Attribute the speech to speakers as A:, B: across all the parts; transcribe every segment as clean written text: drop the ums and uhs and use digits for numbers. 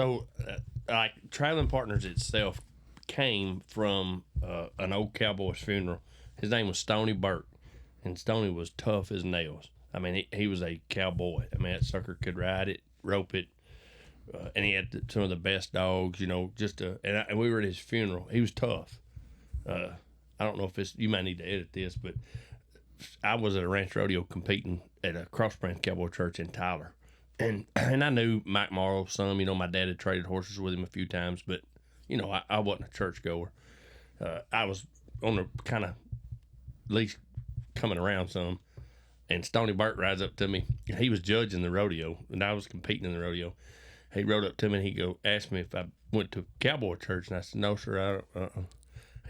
A: So, like Travelin Partners itself came from an old cowboy's funeral. His name was Stony Burke, and Stony was tough as nails. I mean, he was a cowboy. I mean, that sucker could ride it, rope it, and he had some of the best dogs. You know, and we were at his funeral. He was tough. I don't know if you might need to edit this, but I was at a ranch rodeo competing at a Cross Branch Cowboy Church in Tyler. And I knew Mike Morrow some. You know, my dad had traded horses with him a few times, but, you know, I wasn't a church goer. I was on the kind of least coming around some. And Stony Burke rides up to me. He was judging the rodeo, and I was competing in the rodeo. He rode up to me, and he asked me if I went to cowboy church. And I said, no, sir, I don't.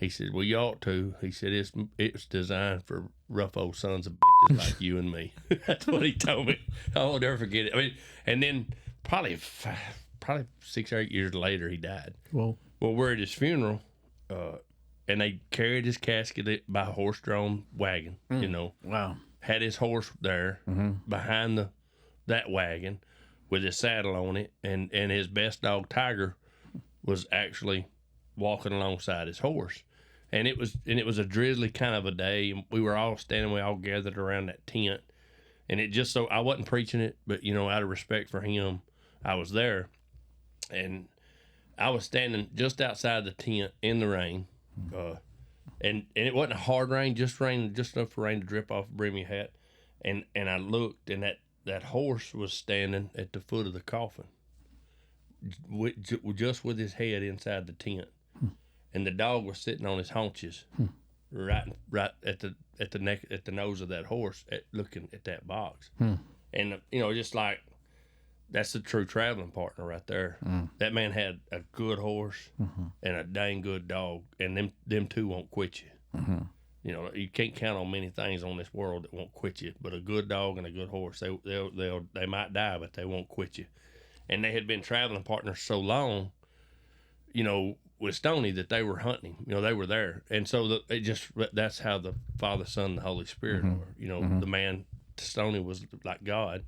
A: He said, well, you ought to. He said, it's designed for rough old sons of bitches like you and me. That's what he told me. I won't ever forget it. I mean, and then probably 6 or 8 years later, he died.
B: Well,
A: we're at his funeral, and they carried his casket by a horse-drawn wagon, you know.
B: Wow.
A: Had his horse there behind that wagon with his saddle on it, and his best dog, Tiger, was actually walking alongside his horse. And it was a drizzly kind of a day, and we were all standing, we all gathered around that tent, and it just so I wasn't preaching it, but you know, out of respect for him, I was there, and I was standing just outside the tent in the rain, and it wasn't a hard rain, just enough for rain to drip off the brim of your hat, and I looked, and that horse was standing at the foot of the coffin, just with his head inside the tent. And the dog was sitting on his haunches, right at the neck, at the nose of that horse, looking at that box. And you know, just like that's the true traveling partner right there. That man had a good horse and a dang good dog, and them two won't quit you. You know, you can't count on many things on this world that won't quit you, but a good dog and a good horse, they might die, but they won't quit you. And they had been traveling partners so long, you know, with Stoney, that they were hunting. You know, they were there, and so that's how the Father, Son, and the Holy Spirit are. You know, the man Stoney was like God.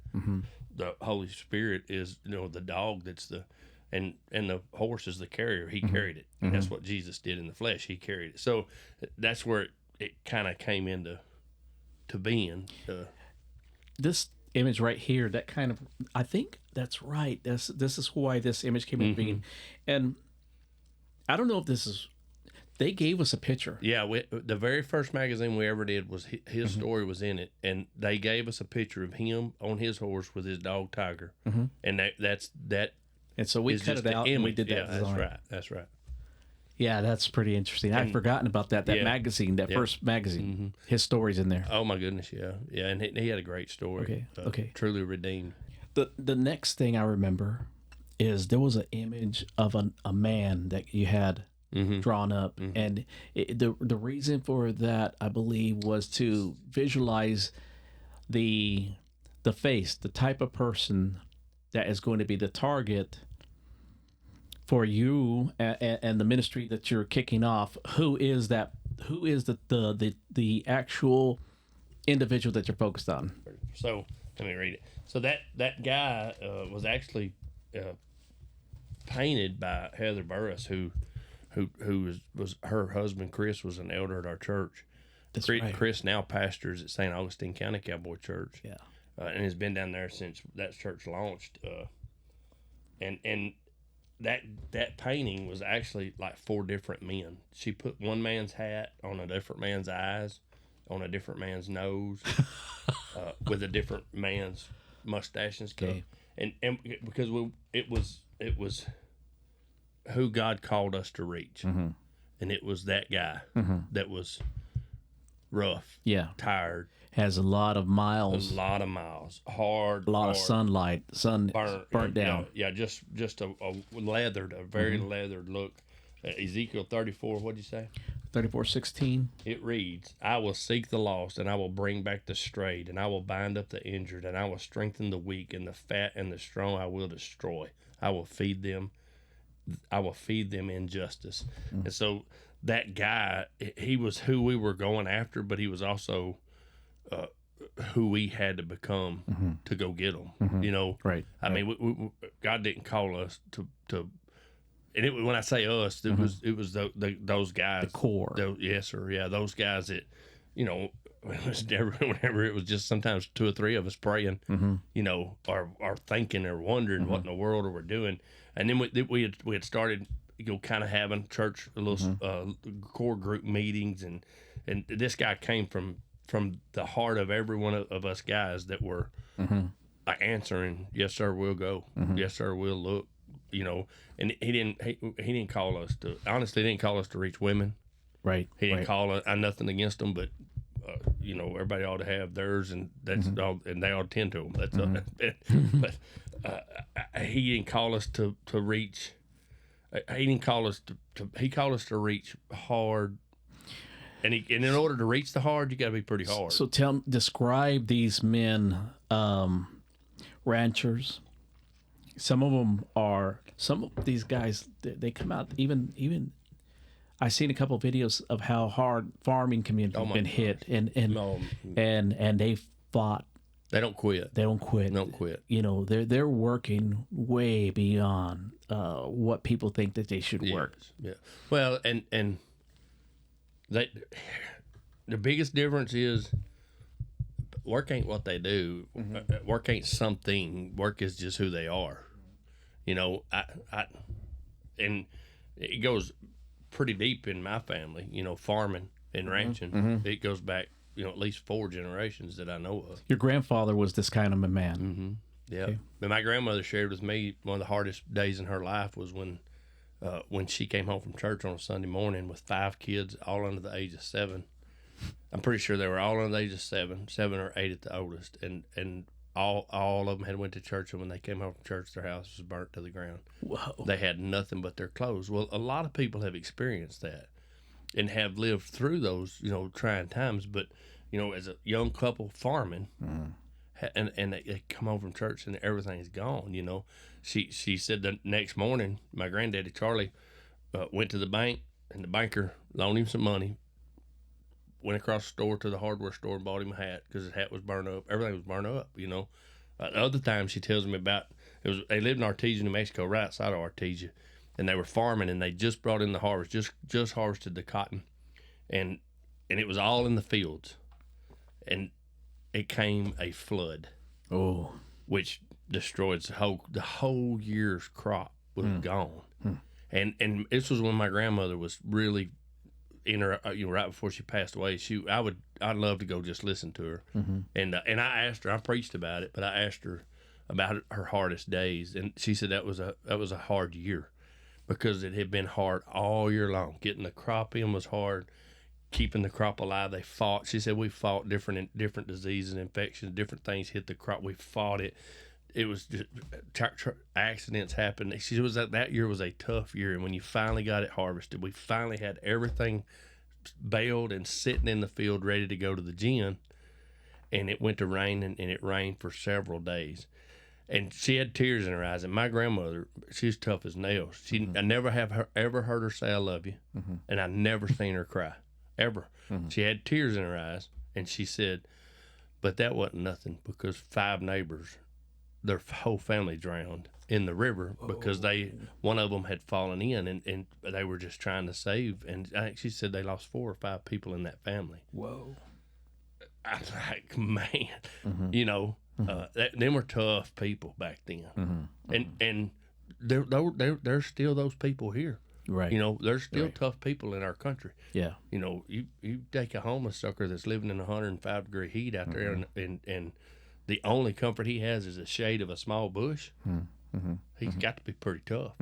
A: The Holy Spirit is, you know, the dog and the horse is the carrier. He carried it, and that's what Jesus did in the flesh. He carried it. So that's where it kind of came into being.
B: This image right here, that kind of, I think that's right. This is why this image came into being, and I don't know if this is. They gave us a picture. Yeah,
A: the very first magazine we ever did was his story was in it, and they gave us a picture of him on his horse with his dog Tiger, and that's that.
B: And so we cut it out and we did that.
A: Yeah, that's right.
B: Yeah, that's pretty interesting. I'd forgotten about that magazine, first magazine. His story's in there.
A: Oh my goodness, yeah, and he had a great story.
B: Okay.
A: Truly redeemed.
B: The next thing I remember is there was an image of a man that you had drawn up, and the reason for that, I believe, was to visualize the face, the type of person that is going to be the target for you and the ministry that you're kicking off. Who is that? Who is the actual individual that you're focused on?
A: So let me read it. So that guy was actually painted by Heather Burris, who was her husband. Chris was an elder at our church.
B: That's right.
A: Chris now pastors at St. Augustine County Cowboy Church.
B: Yeah,
A: and has been down there since that church launched. And that painting was actually like 4 different men. She put one man's hat on a different man's eyes, on a different man's nose, with a different man's mustache and stuff. Okay. And because it was who God called us to reach, and it was that guy that was rough, tired,
B: has a lot of miles,
A: hard,
B: a lot of sunlight, burnt down.
A: Just a leathered, a very leathered look. Ezekiel 34, what'd you say?
B: 34:16.
A: It reads, I will seek the lost, and I will bring back the strayed, and I will bind up the injured, and I will strengthen the weak, and the fat and the strong I will destroy. I will feed them in justice. And so that guy, he was who we were going after, but he was also who we had to become to go get them. You know,
B: Right.
A: I mean, God didn't call us to. And when I say us, it was those guys,
B: The core.
A: Yes, sir. Yeah, those guys that, you know, it was never, whenever it was just sometimes two or three of us praying, you know, or thinking or wondering what in the world we're doing. And then we had started, you know, kind of having church, little core group meetings, and this guy came from the heart of every one of us guys that were answering, yes sir, we'll go, yes sir, we'll look, you know. And he didn't call us to, honestly, he didn't call us to reach women.
B: Right.
A: He didn't call us. I'm nothing against them, but you know, everybody ought to have theirs, and that's all, and they ought to tend to them. That's but he didn't call us to reach. He didn't call us to. He called us to reach hard, and in order to reach the hard, you got to be pretty hard.
B: So describe these men, ranchers. Some of these guys, they come out even. I've seen a couple of videos of how hard farming communities have been hit, and they fought.
A: They don't quit.
B: They don't quit.
A: Don't quit.
B: You know, they're working way beyond what people think that they should work.
A: Yeah. Well, and they, the biggest difference is work ain't what they do. Work ain't something. Work is just who they are. You know, and it goes pretty deep in my family, you know, farming and ranching. It goes back, you know, at least 4 generations that I know of.
B: Your grandfather was this kind of a man.
A: Yeah. Okay. And my grandmother shared with me one of the hardest days in her life was when she came home from church on a Sunday morning with 5 kids, all under the age of 7. I'm pretty sure they were all under the age of 7 or 8 at the oldest, and all of them had went to church, and when they came home from church, their house was burnt to the ground.
B: Whoa.
A: They had nothing but their clothes. Well, a lot of people have experienced that and have lived through those, you know, trying times. But, you know, as a young couple farming, and they come home from church and everything's gone, you know. She said the next morning, my granddaddy, Charlie, went to the bank, and the banker loaned him some money, went across the store to the hardware store and bought him a hat because his hat was burned up. Everything was burned up, you know. The other time she tells me about, they lived in Artesia, New Mexico, right outside of Artesia, and they were farming, and they just brought in the harvest, just harvested the cotton, and it was all in the fields, and it came a flood, which destroyed the whole year's crop was gone, and this was when my grandmother was really in her, you know, right before she passed away. I'd love to go just listen to her, and I asked her. I preached about it, but I asked her about her hardest days, and she said that was a hard year because it had been hard all year long. Getting the crop in was hard. Keeping the crop alive, they fought. She said we fought different diseases, infections, different things hit the crop. We fought it. It was just accidents happened. She was that year was a tough year, and when you finally got it harvested, we finally had everything baled and sitting in the field ready to go to the gin, and it went to rain, and it rained for several days, and she had tears in her eyes. And my grandmother, she's tough as nails. I never have ever heard her say I love you, and I never seen her cry ever. She had tears in her eyes, and she said, but that wasn't nothing because 5 neighbors, their whole family drowned in the river because one of them had fallen in, and they were just trying to save. And I think she said they lost 4 or 5 people in that family.
B: Whoa.
A: I'm like, man, you know, them were tough people back then. And there's still those people here.
B: Right.
A: You know, there's still tough people in our country.
B: Yeah.
A: You know, you take a homeless sucker that's living in 105-degree heat out there, and the only comfort he has is the shade of a small bush. He's got to be pretty tough.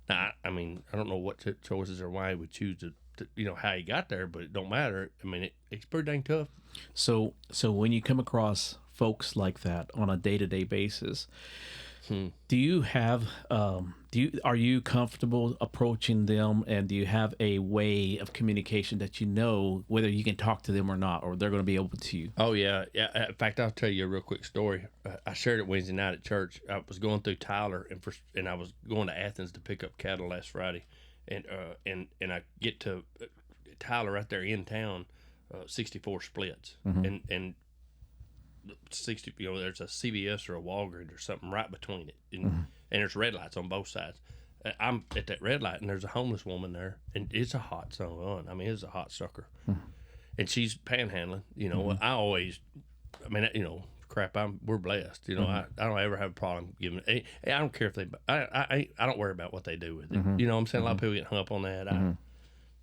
A: Now, I mean, I don't know what choices or why he would choose to, you know, how he got there, but it don't matter. I mean, it's pretty dang tough.
B: So when you come across folks like that on a day-to-day basis, do you have are you comfortable approaching them, and do you have a way of communication that you know whether you can talk to them or not, or they're going to be open to you?
A: Oh yeah. In fact, I'll tell you a real quick story. I shared it Wednesday night at church. I was going through Tyler, and I was going to Athens to pick up cattle last Friday, and I get to Tyler right there in town, 64 splits, and 60, there's a CVS or a Walgreens or something right between it, and there's red lights on both sides. I'm at that red light, and there's a homeless woman there, and it's a hot sun. I mean, it's a hot sucker, and she's panhandling. I always, crap. We're blessed. I don't ever have a problem giving. I don't care if they. I don't worry about what they do with it. I'm saying a lot of people get hung up on that.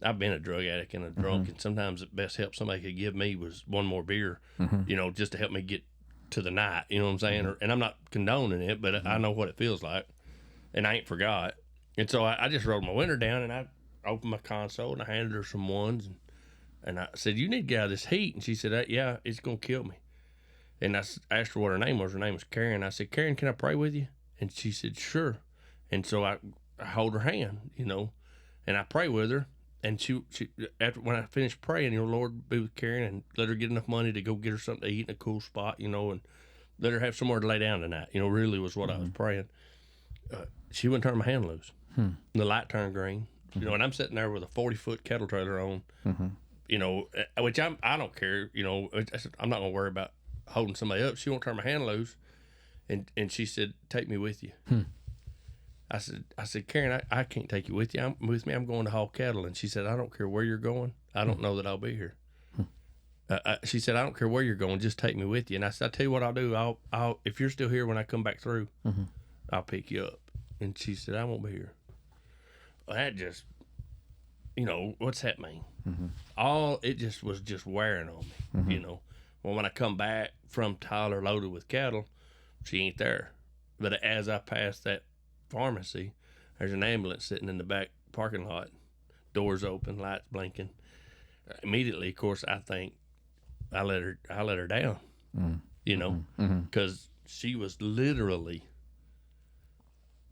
A: I've been a drug addict and a drunk, and sometimes the best help somebody could give me was one more beer, just to help me get to the night. You know what I'm saying? And I'm not condoning it, but I know what it feels like, and I ain't forgot. And so I just rolled my window down, and I opened my console, and I handed her some ones, and I said, "You need to get out of this heat." And she said, "Yeah, it's gonna kill me." And I asked her what her name was. Her name was Karen. I said, "Karen, can I pray with you?" And she said, "Sure." And so I hold her hand, and I pray with her. And she after when I finished praying, Lord be with Karen and let her get enough money to go get her something to eat in a cool spot, and let her have somewhere to lay down tonight. Really was what I was praying. She wouldn't turn my hand loose. The light turned green. And I'm sitting there with a 40-foot kettle trailer on. Which I don't care. I'm not gonna worry about holding somebody up. She won't turn my hand loose, and she said, "Take me with you." I said, "Karen, I can't take you with you. I'm going to haul cattle." And she said, "I don't care where you're going. I don't know that I'll be here." She said, "I don't care where you're going. Just take me with you." And I said, "I'll tell you what I'll do. I'll if you're still here when I come back through, I'll pick you up." And she said, "I won't be here." Well, that just, what's that mean? It just was just wearing on me, Well, when I come back from Tyler loaded with cattle, she ain't there. But as I passed that pharmacy, there's an ambulance sitting in the back parking lot, doors open, lights blinking. Immediately, of course, I think I let her down, because she was literally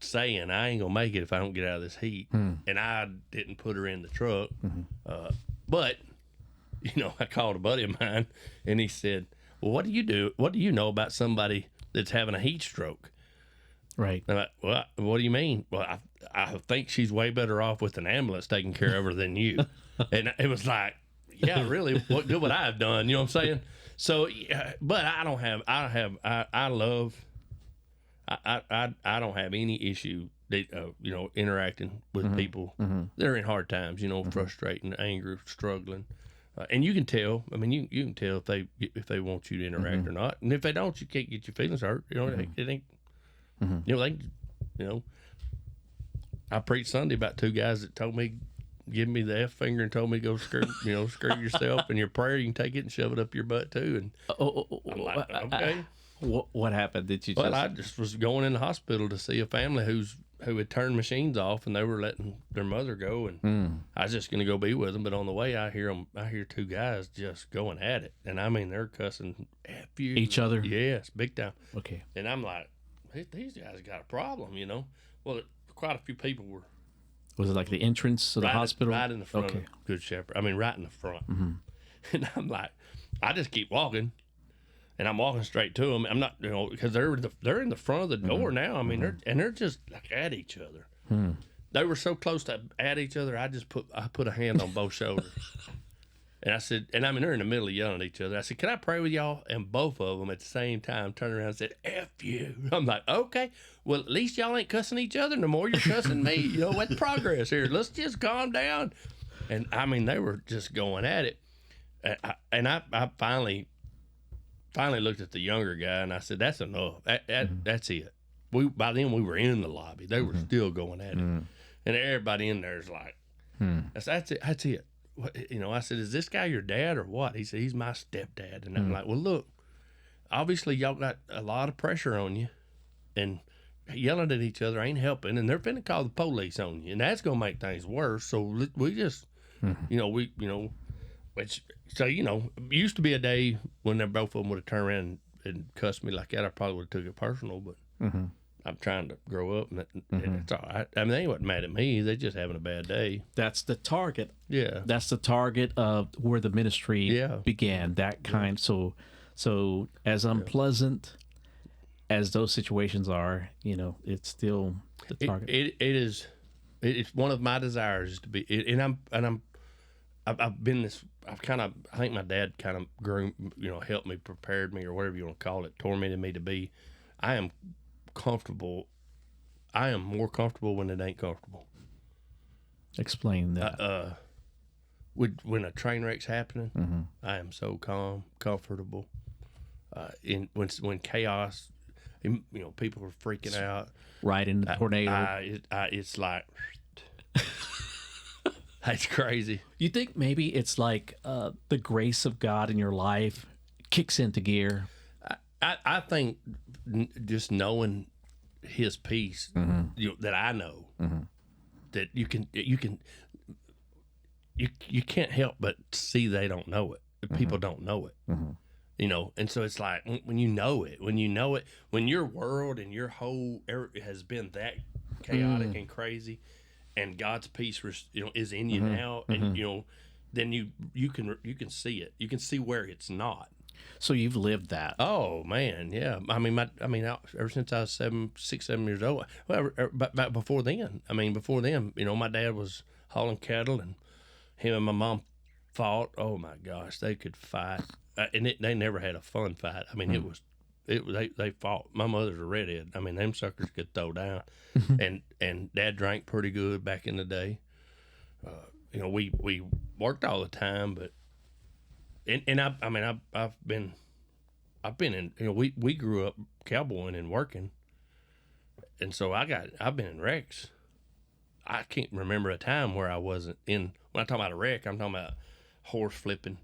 A: saying, "I ain't gonna make it if I don't get out of this heat," and I didn't put her in the truck. But I called a buddy of mine, and he said, "Well, what do you do? What do you know about somebody that's having a heat stroke?"
B: Right.
A: I'm like, "Well, what do you mean?" "Well, I think she's way better off with an ambulance taking care of her than you." And it was like, yeah, really, what good would I have done? You know what I'm saying? So, but I don't have any issue that, interacting with people that are in hard times, frustrating, angry, struggling. And you can tell. I mean, you can tell if they want you to interact or not. And if they don't, you can't get your feelings hurt. It ain't. I preached Sunday about two guys that told me, give me the F finger and told me to go screw yourself, and your prayer you can take it and shove it up your butt too. And I'm like, okay.
B: What happened? Did you?
A: Well, I just was going in the hospital to see a family who had turned machines off, and they were letting their mother go, and I was just going to go be with them. But on the way, I hear two guys just going at it, and I mean they're cussing F you,
B: each other.
A: Yes, big time.
B: Okay.
A: And I'm like, these guys got a problem, Well, quite a few people were.
B: Was it like the entrance of the hospital?
A: Right in the front of Good Shepherd. I mean, right in the front. And I'm like, I just keep walking, and I'm walking straight to them. I'm not, because they're in the front of the door now. I mean, they're just like at each other. They were so close to at each other. I put a hand on both shoulders, and I said, and I mean, they're in the middle of yelling at each other. I said, "Can I pray with y'all?" And both of them at the same time turned around and said, "F you." I'm like, okay, well, at least y'all ain't cussing each other no more. You're cussing me. What's progress here? Let's just calm down. And I mean, they were just going at it. And I finally looked at the younger guy, and I said, "That's enough. That's it." By then we were in the lobby. They were still going at it, and everybody in there is like, "That's it. That's it." I said, "Is this guy your dad or what?" He said, "He's my stepdad." And I'm like, "Well, look, obviously y'all got a lot of pressure on you, and yelling at each other ain't helping, and they're finna call the police on you, and that's gonna make things worse. So we just, which, so, used to be a day when both of them would have turned around and cussed me like that. I probably would have took it personal, but I'm trying to grow up, and it's all right. I mean, they wasn't mad at me. They just having a bad day.
B: That's the target.
A: Yeah.
B: That's the target of where the ministry began. That kind. So as unpleasant as those situations are, it's still the target.
A: It's one of my desires to be, and I'm I've been this. I think my dad kind of groomed, helped me, prepared me, or whatever you want to call it, tormented me to be. I am comfortable. I am more comfortable when it ain't comfortable.
B: Explain that.
A: When a train wreck's happening, I am so calm, comfortable. When chaos, people are freaking out.
B: Right in the tornado.
A: It's like, that's crazy.
B: You think maybe it's like the grace of God in your life kicks into gear?
A: I think just knowing His peace, that I know, that you can't help but see they don't know it. People don't know it. And so it's like when you know it, when your world and your whole has been that chaotic and crazy, and God's peace, is in you now, and then you can see it. You can see where it's not.
B: So you've lived that.
A: Oh man, yeah. I mean, ever since I was 6, 7 years old. Well, but before then, my dad was hauling cattle, and him and my mom fought. Oh my gosh, they could fight, and they never had a fun fight. I mean, they fought. My mother's a redhead. I mean, them suckers could throw down, and Dad drank pretty good back in the day. We worked all the time, but I've been in. We grew up cowboying and working, and so I've been in wrecks. I can't remember a time where I wasn't in. When I talk about a wreck, I'm talking about horse flipping,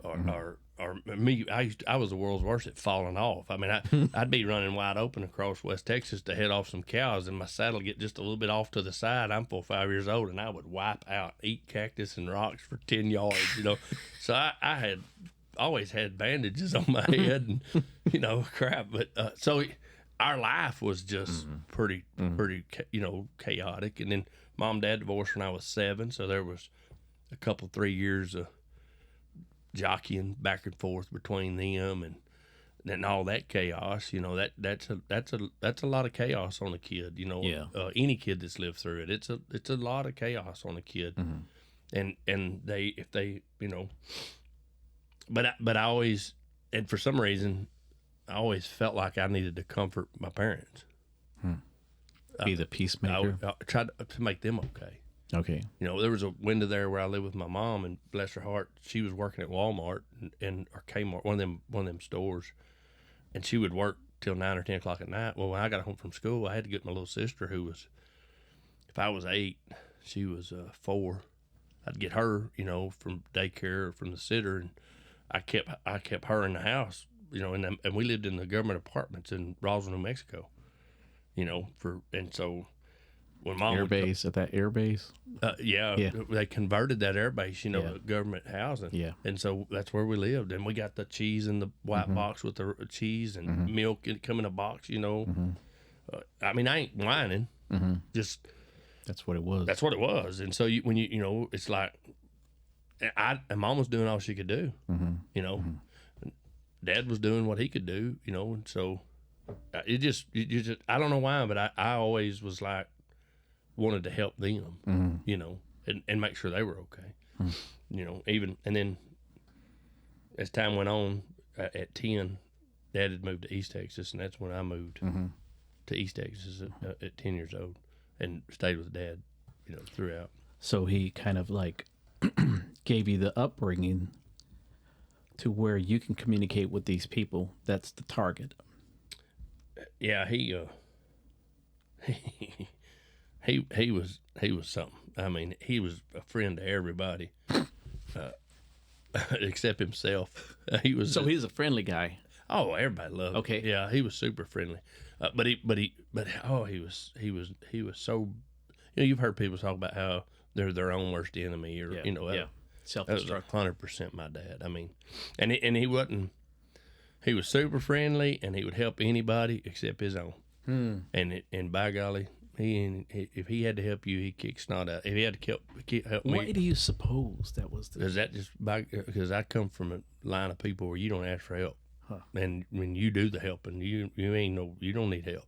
A: or me. I was the world's worst at falling off. I mean, I'd be running wide open across West Texas to head off some cows, and my saddle get just a little bit off to the side. I'm 4 or 5 years old, and I would wipe out, eat cactus and rocks for 10 yards. So I had always had bandages on my head, and crap. But so our life was just pretty chaotic. And then Mom and Dad divorced when I was 7, so there was a couple 3 years of jockeying back and forth between them, and then all that chaos. That's a lot of chaos on a kid. Any kid that's lived through it, it's a lot of chaos on a kid, and but I always, and for some reason, I always felt like I needed to comfort my parents.
B: Be the peacemaker.
A: I tried to make them okay.
B: Okay.
A: There was a window there where I lived with my mom, and bless her heart, she was working at Walmart or Kmart, one of them stores, and she would work till 9 or 10 o'clock at night. Well, when I got home from school, I had to get my little sister, who was, if I was 8, she was 4. I'd get her, from daycare or from the sitter, and I kept her in the house, and we lived in the government apartments in Roswell, New Mexico, and so. When Mom
B: at that air base?
A: Yeah, they converted that air base, to government housing.
B: Yeah.
A: And so that's where we lived. And we got the cheese in the white box with the cheese, and milk come in a box, I ain't whining. Just
B: that's what it was.
A: That's what it was. And so when it's like, and Mom was doing all she could do, Dad was doing what he could do, and so you just I don't know why, but I always was like, wanted to help them, and make sure they were okay, even, and then as time went on, at 10, Dad had moved to East Texas, and that's when I moved to East Texas at 10 years old, and stayed with Dad, throughout.
B: So he kind of like gave you the upbringing to where you can communicate with these people. That's the target.
A: Yeah, He was something. I mean, he was a friend to everybody, except himself. He's
B: a friendly guy.
A: Oh, everybody loved him.
B: Okay.
A: Yeah, he was super friendly. But he was so. You've heard people talk about how they're their own worst enemy, or
B: self-destruct.
A: That was 100% my dad. I mean, and he wasn't. He was super friendly, and he would help anybody except his own. And by golly. If he had to help you, he'd kick snot out. If he had to help me,
B: why do you suppose that was?
A: Is that just because I come from a line of people where you don't ask for help, and when you do the helping, you don't need help.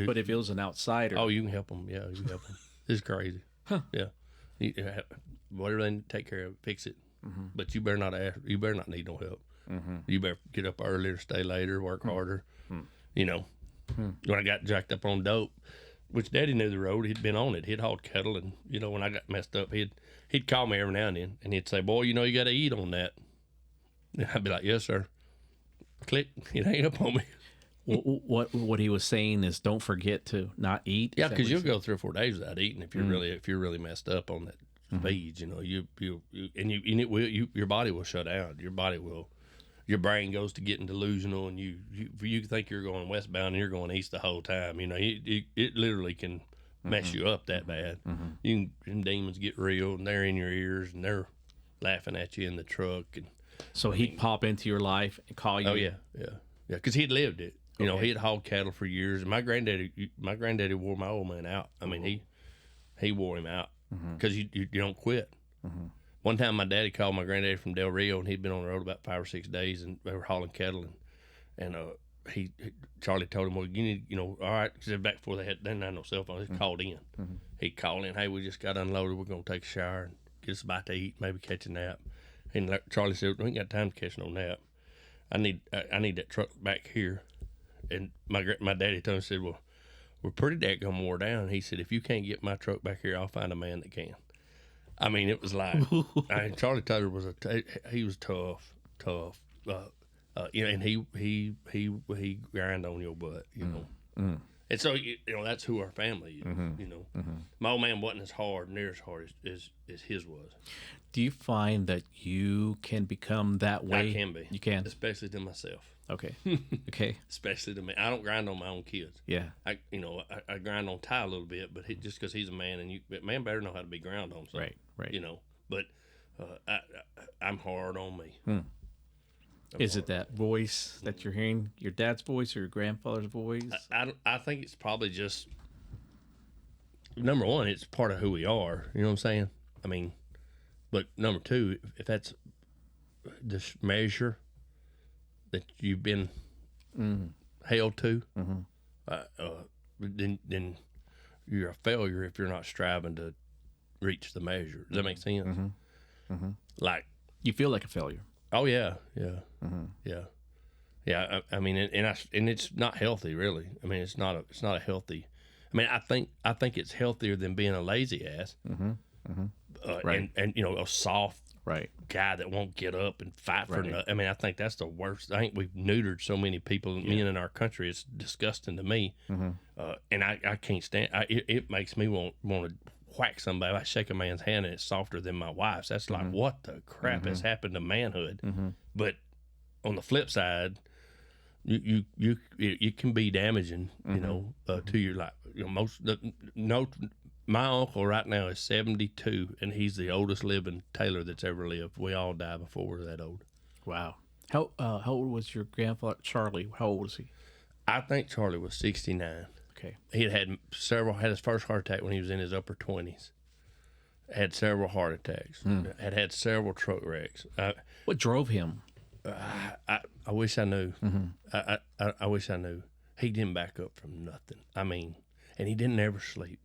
B: But if it was an outsider,
A: you can help them. Yeah, you can help them. It's crazy.
B: Huh?
A: Yeah. whatever they take care of, fix it. But you better not ask. You better not need no help. You better get up earlier, stay later, work harder. You know, when I got jacked up on dope, which Daddy knew the road, he'd been on it. He'd hauled cattle, and you know, when I got messed up, he'd call me every now and then, and he'd say, "Boy, you know, you got to eat on that." And I'd be like, "Yes, sir." Click. He'd hang up on me.
B: What he was saying is, don't forget to not eat.
A: Yeah, because you'll go 3 or 4 days without eating if you're really messed up on that feed. You know, your body will shut down. Your brain goes to getting delusional, and you think you're going westbound and you're going east the whole time. You know, it literally can mess you up that bad. And demons get real, and they're in your ears, and they're laughing at you in the truck. And
B: so he'd pop into your life and call you.
A: Oh yeah, because he'd lived it. You know, he'd hauled cattle for years. And my granddaddy wore my old man out. I mean, he wore him out because you don't quit. One time, my daddy called my granddaddy from Del Rio, and he'd been on the road about 5 or 6 days, and they were hauling cattle, and Charlie told him, "Well, you need, you know, all right," because back before they had no cell phones, he called in. He'd call in, "Hey, we just got unloaded. We're gonna take a shower and get us a bite to eat, maybe catch a nap." And Charlie said, "We ain't got time to catch no nap. I need that truck back here." And my daddy told him, said, "Well, we're pretty dadgum wore down." He said, "If you can't get my truck back here, I'll find a man that can." I mean, it was like, Charlie Taylor was he was tough, you know, and he grind on your butt, you know. And so, you know, that's who our family is, you know. My old man wasn't as hard, near as hard as his was.
B: Do you find that you can become that way?
A: I can be.
B: You can?
A: Especially to myself.
B: Okay. Okay.
A: Especially to me. I don't grind on my own kids.
B: Yeah.
A: I grind on Ty a little bit, but just because he's a man, and man better know how to be ground on something.
B: Right.
A: You know, but I'm hard on me.
B: Is it that voice that you're hearing, your dad's voice or your grandfather's voice?
A: I think it's probably just, number one, it's part of who we are. You know what I'm saying? I mean, but number two, if that's this measure that you've been held to, then you're a failure if you're not striving to reach the measure. Does that make sense? Like,
B: you feel like a failure.
A: Oh yeah. I mean, and it's not healthy, really. I mean, it's not a healthy. I mean, I think it's healthier than being a lazy ass,
B: Right.
A: and you know, a soft
B: Right.
A: guy that won't get up and fight for
B: Right.
A: nothing. I mean, I think that's the worst. I think we've neutered so many people, men in our country. It's disgusting to me, and I can't stand. It makes me want to whack somebody. I shake a man's hand and it's softer than my wife's. That's like, what the crap has happened to manhood? But on the flip side, you can be damaging, you know, to your life. You know, my uncle right now is 72, and he's the oldest living tailor that's ever lived. We all die before we're that old.
B: Wow. How old was your grandfather, Charlie? How old was he?
A: I think Charlie was 69.
B: Okay.
A: He had his first heart attack when he was in his upper 20s. Had several heart attacks. Had several truck wrecks.
B: What drove him?
A: I wish I knew. I wish I knew. He didn't back up from nothing. I mean, and he didn't ever sleep.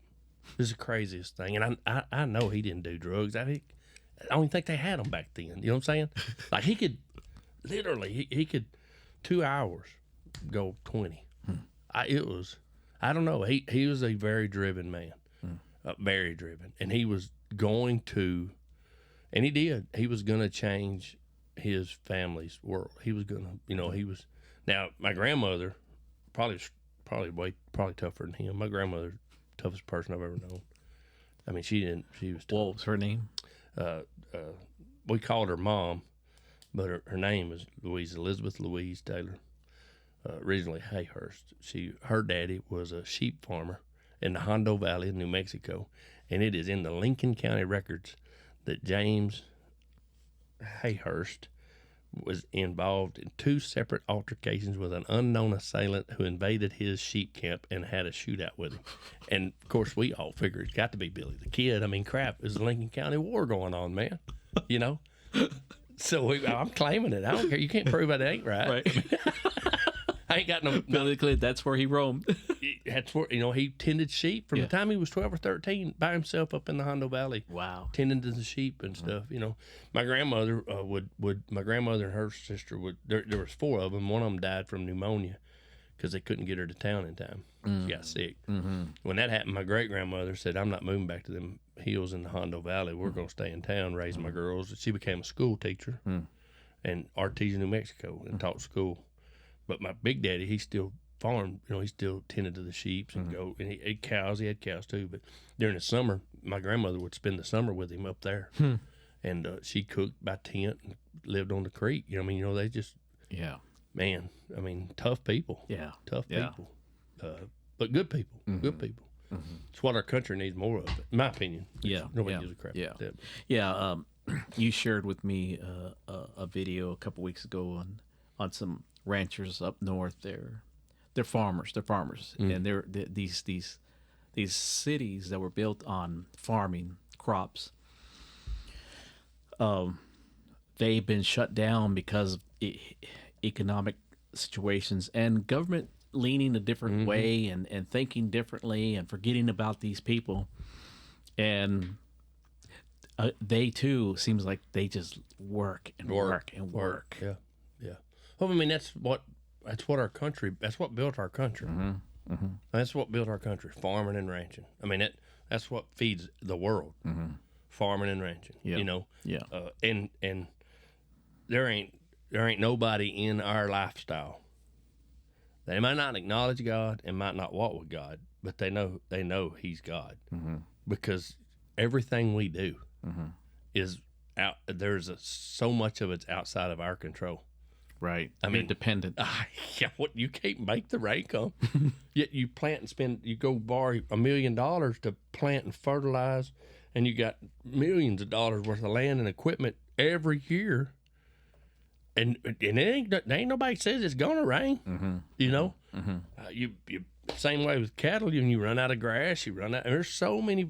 A: It was the craziest thing. And I know he didn't do drugs. I don't even think they had them back then. You know what I'm saying? Like, he could literally, he could 2 hours go 20. I don't know. He was a very driven man, very driven. And he was going to, and he did. He was going to change his family's world. He was going to, you know, now my grandmother, probably tougher than him. My grandmother, toughest person I've ever known. I mean, she was tough.
B: What was her name?
A: We called her Mom, but her name was Elizabeth Louise Taylor. Originally Hayhurst. Her daddy was a sheep farmer in the Hondo Valley in New Mexico, and it is in the Lincoln County records that James Hayhurst was involved in 2 separate altercations with an unknown assailant who invaded his sheep camp and had a shootout with him. And of course, we all figured it's got to be Billy the Kid. I mean, crap, there's the Lincoln County War going on, man. You know? So I'm claiming it. I don't care. You can't prove it ain't right.
B: Right.
A: I ain't got no.
B: Billy Clint, that's where he roamed.
A: that's where, he tended sheep from
B: Yeah.
A: the time he was 12 or 13 by himself up in the Hondo Valley.
B: Wow.
A: Tending to the sheep and stuff. My grandmother my grandmother and her sister there was 4 of them. One of them died from pneumonia because they couldn't get her to town in time. She got sick. When that happened, my great grandmother said, "I'm not moving back to them hills in the Hondo Valley. We're going to stay in town, raise my girls." She became a school teacher in Artesia, New Mexico, and taught school. But my big daddy, he still farmed. He still tended to the sheep and goat, and he had cows. He had cows too. But during the summer, my grandmother would spend the summer with him up there, and she cooked by tent and lived on the creek. They just man. Tough people.
B: Yeah.
A: Tough people. But good people. Good people. It's what our country needs more of, in my opinion.
B: Yeah.
A: Nobody gives a crap about that.
B: Yeah. You shared with me a video a couple weeks ago on some ranchers up north. They're farmers. And they're these cities that were built on farming crops. They've been shut down because of economic situations and government leaning a different way and thinking differently and forgetting about these people. And they too seems like they just work and work and work.
A: Yeah. Well, that's what that's what built our country. That's what built our country, farming and ranching. That's what feeds the world, farming and ranching. And there ain't nobody in our lifestyle. They might not acknowledge God and might not walk with God, but they know He's God, because everything we do is out. There's so much of it's outside of our control.
B: Right. Dependent.
A: What, you can't make the rain come. Yet you plant and spend. You go borrow $1 million to plant and fertilize, and you got millions of dollars worth of land and equipment every year. And it ain't nobody says it's gonna rain. You same way with cattle. You run out of grass, you run out. And there's so many.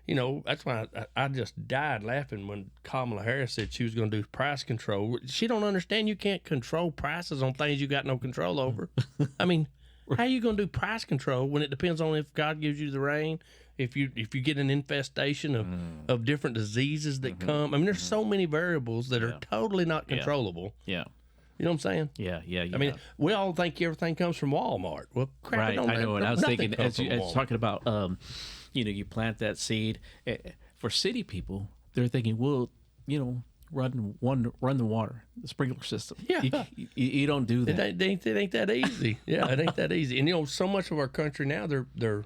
A: That's why I just died laughing when Kamala Harris said she was going to do price control. She don't understand. You can't control prices on things you got no control over. How you going to do price control when it depends on if God gives you the rain, if you get an infestation of different diseases that come. There's so many variables that are totally not controllable.
B: Yeah.
A: You know what I'm saying?
B: Yeah.
A: We all think everything comes from Walmart. Well, crap,
B: right. I know. And I was thinking, as you're talking about, you plant that seed. For city people, they're thinking, well, run the water, the sprinkler system.
A: Yeah.
B: You don't do that.
A: It ain't that easy. Yeah, it ain't that easy. And so much of our country now, they're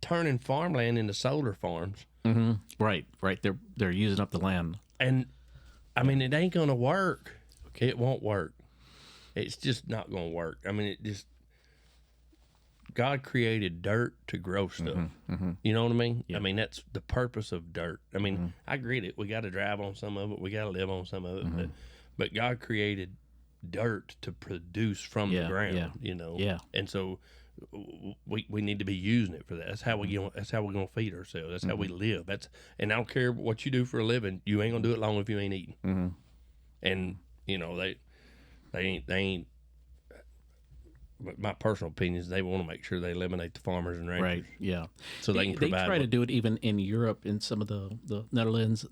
A: turning farmland into solar farms.
B: Right. They're using up the land.
A: And it ain't gonna work. Okay, it won't work. It's just not gonna work. God created dirt to grow stuff. You know what I mean? Yeah. That's the purpose of dirt. I get it. We got to drive on some of it. We got to live on some of it. But God created dirt to produce from the ground.
B: Yeah.
A: And so we need to be using it for that. That's how we're gonna feed ourselves. That's how we live. And I don't care what you do for a living. You ain't gonna do it long if you ain't eating. And they ain't. But my personal opinion is they want to make sure they eliminate the farmers and ranchers.
B: Right. Yeah.
A: So they can provide.
B: They try to do it even in Europe, in some of the Netherlands.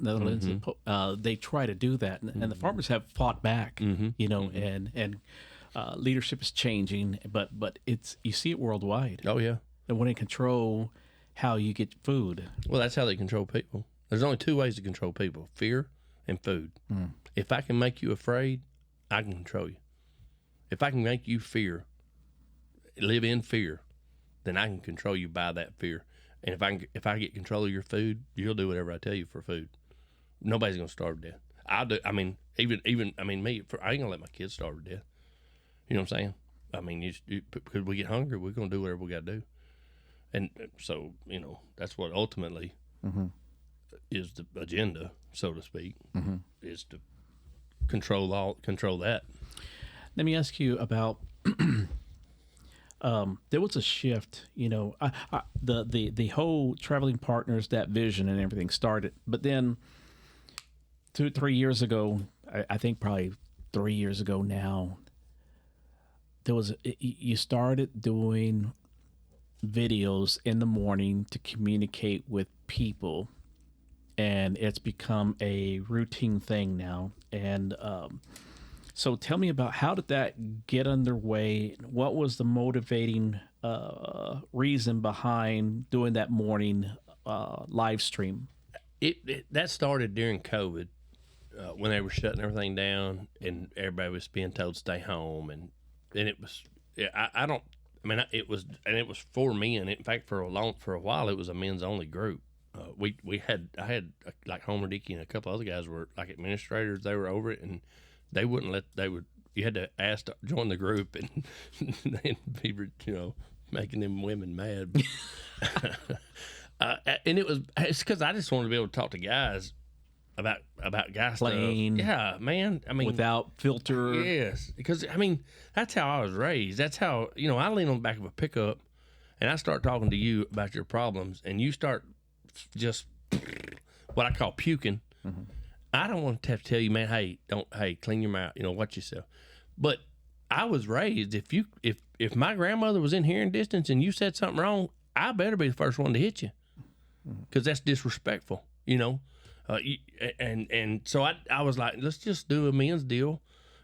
B: They try to do that, and the farmers have fought back. And leadership is changing, but you see it worldwide.
A: Oh yeah.
B: They want to control how you get food.
A: Well, that's how they control people. There's only 2 ways to control people: fear and food. If I can make you afraid, I can control you. If I can make you live in fear, then I can control you by that fear. And if I get control of your food, you'll do whatever I tell you for food. Nobody's gonna starve to death. I do. Me. I ain't gonna let my kids starve to death. You know what I'm saying? Because we get hungry, we're gonna do whatever we gotta do. And so that's what ultimately is the agenda, so to speak, is to control that.
B: Let me ask you about. There was a shift, the whole Travelin Partners, that vision and everything started, but then 2-3 years ago, I think probably 3 years ago now, you started doing videos in the morning to communicate with people, and it's become a routine thing now. And so tell me about, how did that get underway? What was the motivating reason behind doing that morning live stream?
A: That started during COVID, when they were shutting everything down and everybody was being told to stay home, and it was, yeah, I don't, I mean, it was, and it was for men. In fact, for a while it was a men's only group. I had like Homer Dickey and a couple other guys were like administrators. They were over it, and they wouldn't let, you had to ask to join the group, and and be, making them women mad. And it's because I just wanted to be able to talk to guys about guy
B: Plain.
A: stuff. Yeah, man. I mean,
B: Without filter.
A: yes, because I mean that's how I was raised. That's how, I lean on the back of a pickup, and I start talking to you about your problems, and you start just what I call puking.
B: Mm-hmm.
A: I don't want to have to tell you, man. Hey, clean your mouth. Watch yourself. But I was raised, if my grandmother was in hearing distance and you said something wrong, I better be the first one to hit you, because that's disrespectful. And so I was like, let's just do a men's deal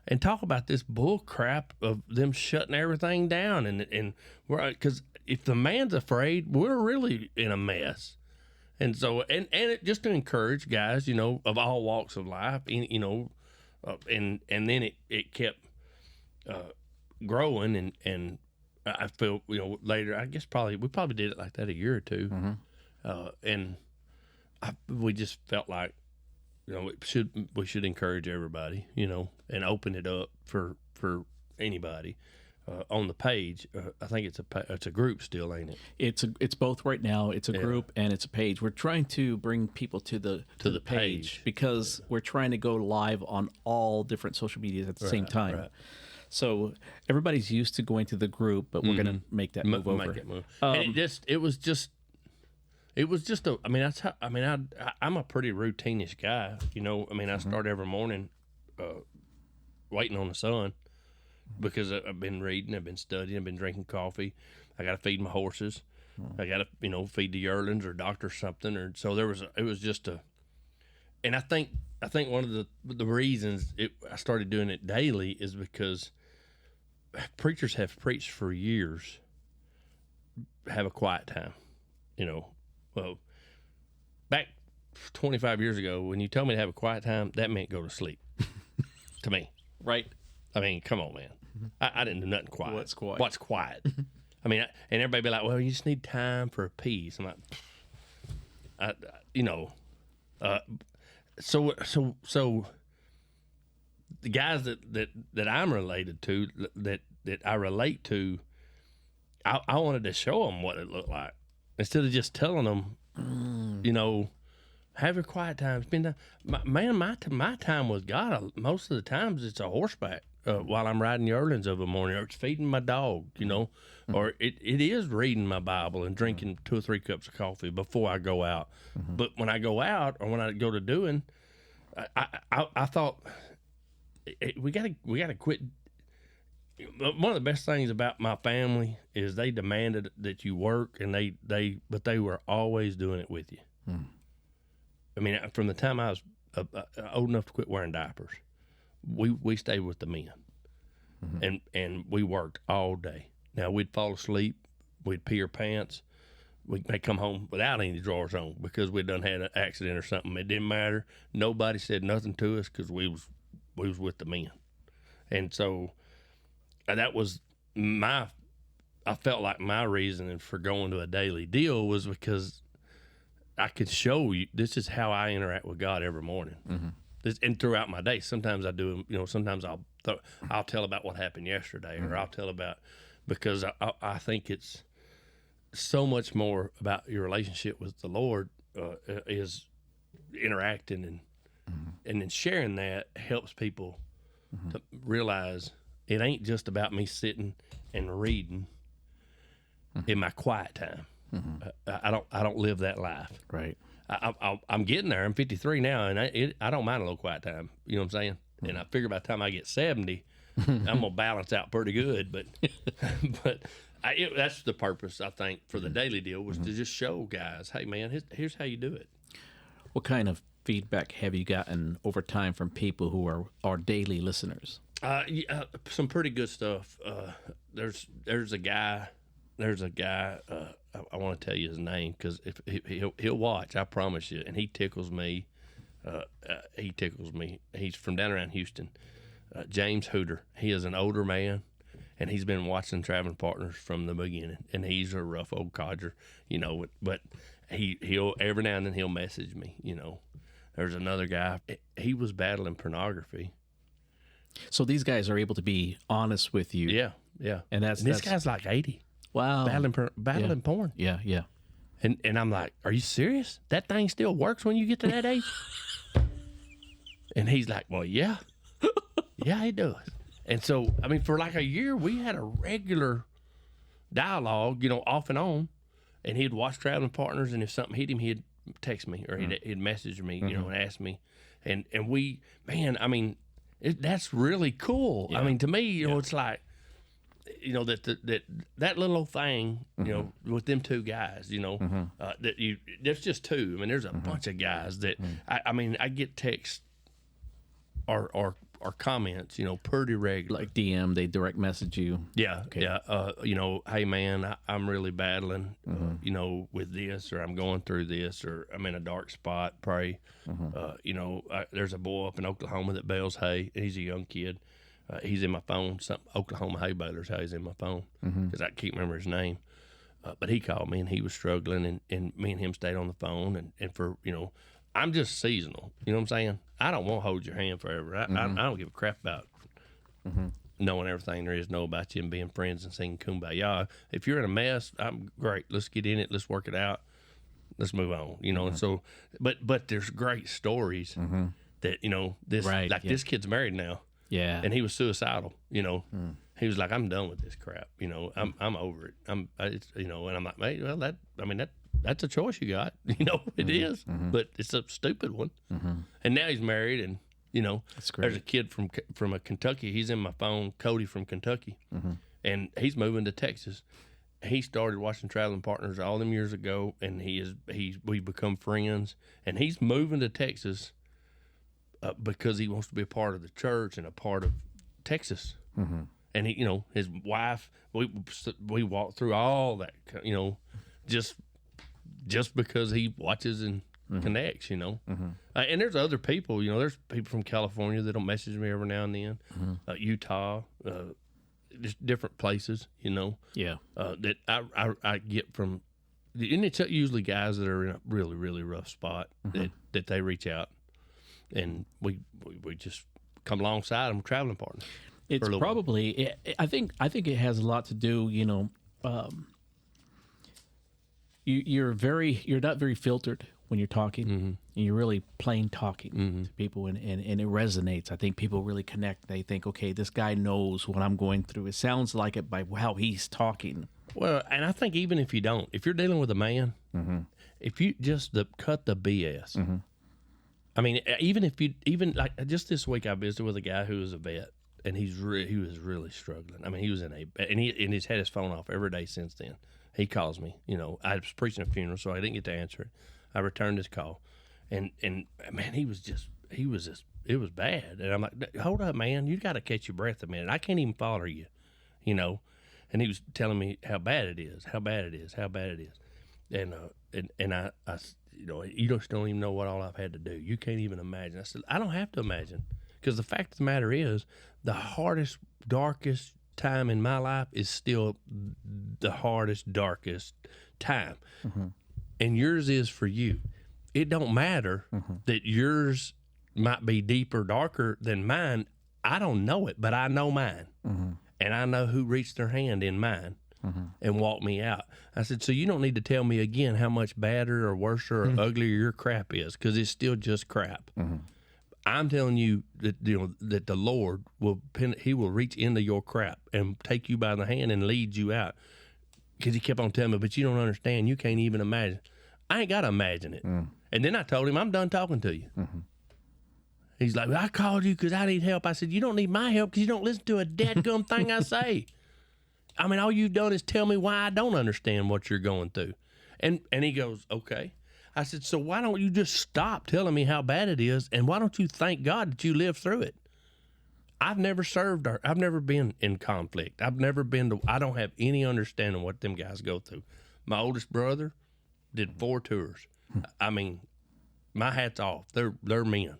A: and talk about this bull crap of them shutting everything down, and because if the man's afraid, we're really in a mess. And so, and it just to encourage guys, of all walks of life, and then it kept growing, and I feel, later, I guess we probably did it like that a year or two, and we just felt like, we should encourage everybody, and open it up for anybody. On the page, I think it's a group still, ain't it?
B: It's both right now. It's a group and it's a page. We're trying to bring people to the page because we're trying to go live on all different social medias at the same time. Right. So everybody's used to going to the group, but we're going to make that move over.
A: Make it move. And it was just that's how, I'm a pretty routine-ish guy, I start every morning waiting on the sun, because I've been reading, I've been studying, I've been drinking coffee. I got to feed my horses. I got to, feed the yearlings or doctor something. Or so it was just and I think one of the reasons I started doing it daily is because preachers have preached for years, have a quiet time, Well, back 25 years ago, when you told me to have a quiet time, that meant go to sleep to me.
B: Right.
A: I mean, come on, man. I didn't do nothing quiet.
B: What's quiet?
A: What's quiet? And everybody be like, well, you just need time for peace. I'm like, so the guys that I'm related to, that I relate to, I wanted to show them what it looked like, instead of just telling them, have your quiet time. Spend time. My time with God, most of the times it's a horseback while I'm riding yearlings of a morning, or it's feeding my dog, or it is reading my Bible and drinking 2 or 3 cups of coffee before I go out. But when I go out, or when I go to doing, I thought we gotta quit. One of the best things about my family is they demanded that you work, and but they were always doing it with you. From the time I was old enough to quit wearing diapers, we stayed with the men, and we worked all day. Now we'd fall asleep, we'd pee our pants, we may come home without any drawers on because we'd done had an accident or something. It didn't matter. Nobody said nothing to us because we was with the men, and so that was I felt like my reasoning for going to a daily deal was because I could show you this is how I interact with God every morning, and throughout my day. Sometimes I do, sometimes I'll tell about what happened yesterday, or I'll tell about, because I think it's so much more about your relationship with the Lord, is interacting and then sharing that helps people to realize it ain't just about me sitting and reading in my quiet time. I don't live that life.
B: Right.
A: I'm getting there. I'm 53 now, and I don't mind a little quiet time. You know what I'm saying? And I figure by the time I get 70, I'm gonna balance out pretty good. But That's the purpose, I think, for the daily deal was to just show guys, hey, man, here's how you do it.
B: What kind of feedback have you gotten over time from people who are daily listeners?
A: Some pretty good stuff. There's a guy. I want to tell you his name because if he'll watch, I promise you, and he tickles me. He's from down around Houston. James Hooter. He is an older man, and he's been watching Travelin Partners from the beginning. And he's a rough old codger, But he'll every now and then he'll message me. There's another guy. He was battling pornography.
B: So these guys are able to be honest with you.
A: Yeah.
B: And
A: this guy's like 80.
B: Wow.
A: Battling porn.
B: Yeah.
A: And I'm like, are you serious? That thing still works when you get to that age? And he's like, well, yeah. Yeah, it does. And so, I mean, for like a year, we had a regular dialogue, off and on. And he'd watch Travelin Partners, and if something hit him, he'd text me or he'd message me, and ask me. And we, man, I mean, that's really cool. Yeah. I mean, to me, it's like, that little old thing, with them two guys, there's just two. I mean, there's a bunch of guys that, I get texts or comments, pretty regular.
B: Like DM, they direct message you.
A: Yeah. Okay. Yeah. Hey man, I'm really battling, with this, or I'm going through this, or I'm in a dark spot, pray. There's a boy up in Oklahoma that bales hay. He's a young kid. He's in my phone. Oklahoma hay baler's how he's in my phone because I can't remember his name. But he called me and he was struggling, and me and him stayed on the phone. And for, I'm just seasonal. You know what I'm saying? I don't want to hold your hand forever. I don't give a crap about knowing everything there is to know about you and being friends and singing Kumbaya. If you're in a mess, I'm great. Let's get in it. Let's work it out. Let's move on. And so, but there's great stories that, this kid's married now.
B: Yeah.
A: And he was suicidal, He was like, I'm done with this crap. I'm over it. and I'm like, hey, well, that's a choice you got. It is, but it's a stupid one. And now he's married, and
B: that's great.
A: There's a kid from a Kentucky. He's in my phone, Cody from Kentucky, and he's moving to Texas. He started watching Travelin Partners all them years ago, and we become friends. And he's moving to Texas because he wants to be a part of the church and a part of Texas. And he, his wife, we walked through all that, just because he watches and connects, and there's other people, there's people from California that'll message me every now and then, Utah, just different places, that I get from, and it's usually guys that are in a really, really rough spot that they reach out, and we just come alongside them, Travelin Partners.
B: It's probably, I think it has a lot to do, you're not very filtered when you're talking, and you're really plain talking to people, and it resonates. I think people really connect. They think, okay, this guy knows what I'm going through. It sounds like it by how he's talking.
A: Well, and I think even if you don't, if you're dealing with a man, if you just cut the BS. I mean, even like just this week, I visited with a guy who was a vet, and he was really struggling. I mean, he was and he's had his phone off every day since then. He calls me, I was preaching a funeral, so I didn't get to answer it. I returned his call, and man, it was bad. And I'm like, hold up, man, you got to catch your breath a minute. I can't even follow you, And he was telling me how bad it is. And I you just don't even know what all I've had to do. You can't even imagine. I said, I don't have to imagine, because the fact of the matter is, the hardest, darkest time in my life is still the hardest, darkest time. And yours is for you. It don't matter that yours might be deeper, darker than mine. I don't know it, but I know mine. And I know who reached their hand in mine and walked me out. I said, so you don't need to tell me again how much badder or worse or uglier your crap is, because it's still just crap. I'm telling you that that the Lord will reach into your crap and take you by the hand and lead you out. Because he kept on telling me, but you don't understand. You can't even imagine. I ain't got to imagine it. And then I told him, I'm done talking to you. He's like, well, I called you because I need help. I said, you don't need my help because you don't listen to a dadgum thing I say. I mean, all you've done is tell me why I don't understand what you're going through. And he goes, okay. I said, so why don't you just stop telling me how bad it is, and why don't you thank God that you lived through it? I've never served, or I've never been in conflict. I don't have any understanding what them guys go through. My oldest brother did 4 tours. I mean, my hat's off. They're men.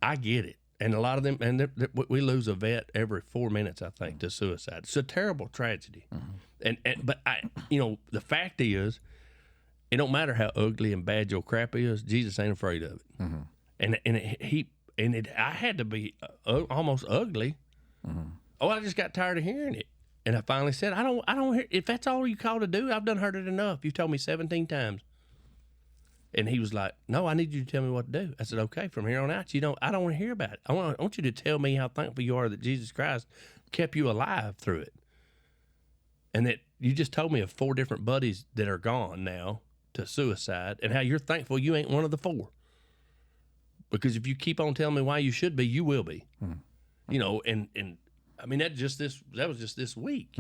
A: I get it. And a lot of them, and we lose a vet every 4 minutes, I think, to suicide. It's a terrible tragedy. But the fact is, it don't matter how ugly and bad your crap is. Jesus ain't afraid of it. I had to be almost ugly. Oh, I just got tired of hearing it, and I finally said, I don't hear. If that's all you call to do, I've done heard it enough. You told me 17 times. And he was like, no, I need you to tell me what to do. I said, okay, from here on out, I don't want to hear about it. I want you to tell me how thankful you are that Jesus Christ kept you alive through it. And that you just told me of 4 different buddies that are gone now to suicide, and how you're thankful you ain't one of the 4. Because if you keep on telling me why you should be, you will be. And I mean, that was just this week,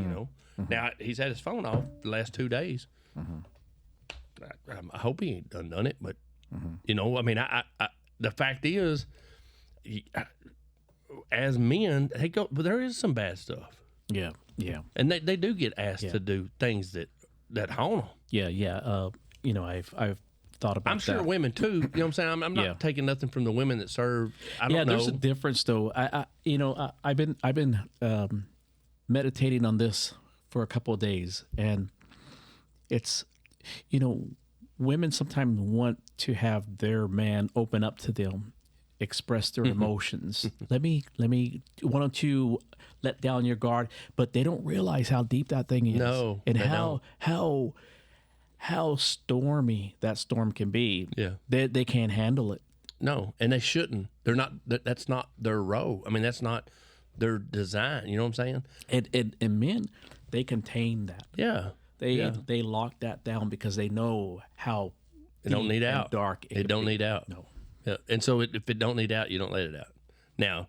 A: Now, he's had his phone off the last 2 days. I hope he ain't done it, but I mean, I the fact is, as men, but there is some bad stuff.
B: Yeah,
A: and they do get asked to do things that haunt them.
B: Yeah. I've thought about.
A: I'm sure
B: that.
A: Women too. You know what I'm saying? I'm not taking nothing from the women that serve. I don't know.
B: There's a difference though. I've been meditating on this for a couple of days, and it's. Women sometimes want to have their man open up to them, express their emotions. Let me, why don't you let down your guard? But they don't realize how deep that thing is.
A: No.
B: And how stormy that storm can be.
A: Yeah.
B: They can't handle it.
A: No, and they shouldn't. They're not, that's not their role. I mean, that's not their design. You know what I'm saying?
B: And men, they contain that.
A: Yeah.
B: They lock that down because they know how
A: it don't need out.
B: Dark
A: it don't need out.
B: No.
A: Yeah. And so if it don't need out, you don't let it out. Now,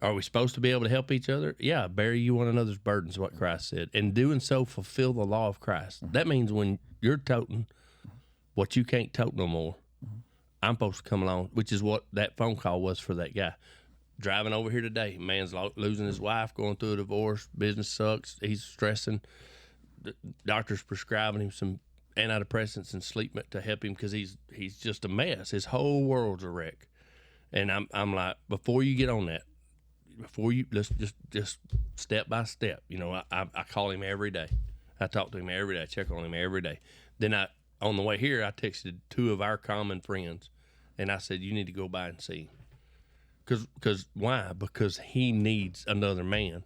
A: are we supposed to be able to help each other? Yeah, bear you one another's burdens, what Christ said. And doing so, fulfill the law of Christ. That means when you're toting what you can't tote no more, I'm supposed to come along, which is what that phone call was for that guy. Driving over here today, man's losing his wife, going through a divorce, business sucks, he's stressing. The doctor's prescribing him some antidepressants and sleep to help him because he's just a mess. His whole world's a wreck. And I'm like, before you get on that, let's just step by step. I call him every day. I talk to him every day. I check on him every day. Then on the way here, I texted 2 of our common friends, and I said, you need to go by and see him. Because why? Because he needs another man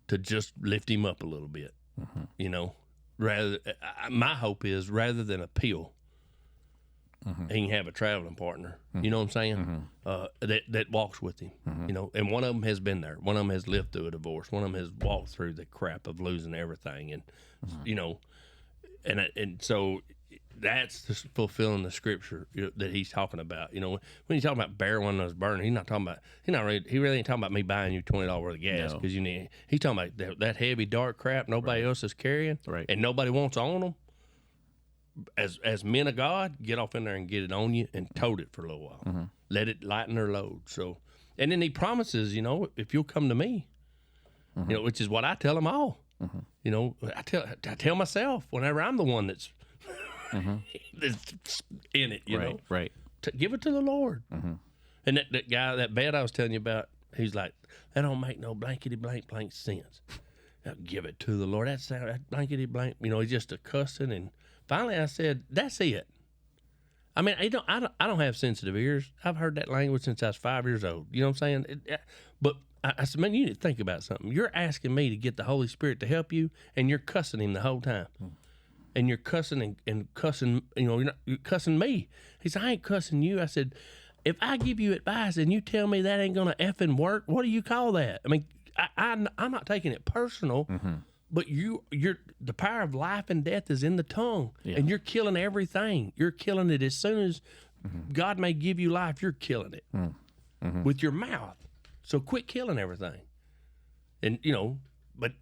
A: to just lift him up a little bit. My hope is rather than a pill, he can have a traveling partner. You know what I'm saying? That walks with him. And one of them has been there. One of them has lived through a divorce. One of them has walked through the crap of losing everything, and and so that's fulfilling the scripture that he's talking about. When he's talking about bear one of those burning, he really ain't talking about me buying you $20 worth of gas because he's talking about that heavy dark crap nobody else is carrying, and nobody wants on them. As men of God, get off in there and get it on you and tote it for a little while. Let it lighten their load. So, and then he promises, if you'll come to me, which is what I tell them all. I tell myself whenever I'm the one that's that's in it,
B: Right.
A: Give it to the Lord. And that guy, that vet I was telling you about, he's like, that don't make no blankety blank sense. Now, give it to the Lord. That blankety blank, he's just a cussing. And finally I said, that's it. I mean, I don't have sensitive ears. I've heard that language since I was 5 years old. You know what I'm saying? But I said, man, you need to think about something. You're asking me to get the Holy Spirit to help you, and you're cussing him the whole time. And you're cussing and cussing, you're cussing me. He said, I ain't cussing you. I said, if I give you advice and you tell me that ain't going to effing work, what do you call that? I mean, I'm not taking it personal, but you're the power of life and death is in the tongue, and you're killing everything. You're killing it as soon as God may give you life. You're killing it with your mouth. So quit killing everything. And but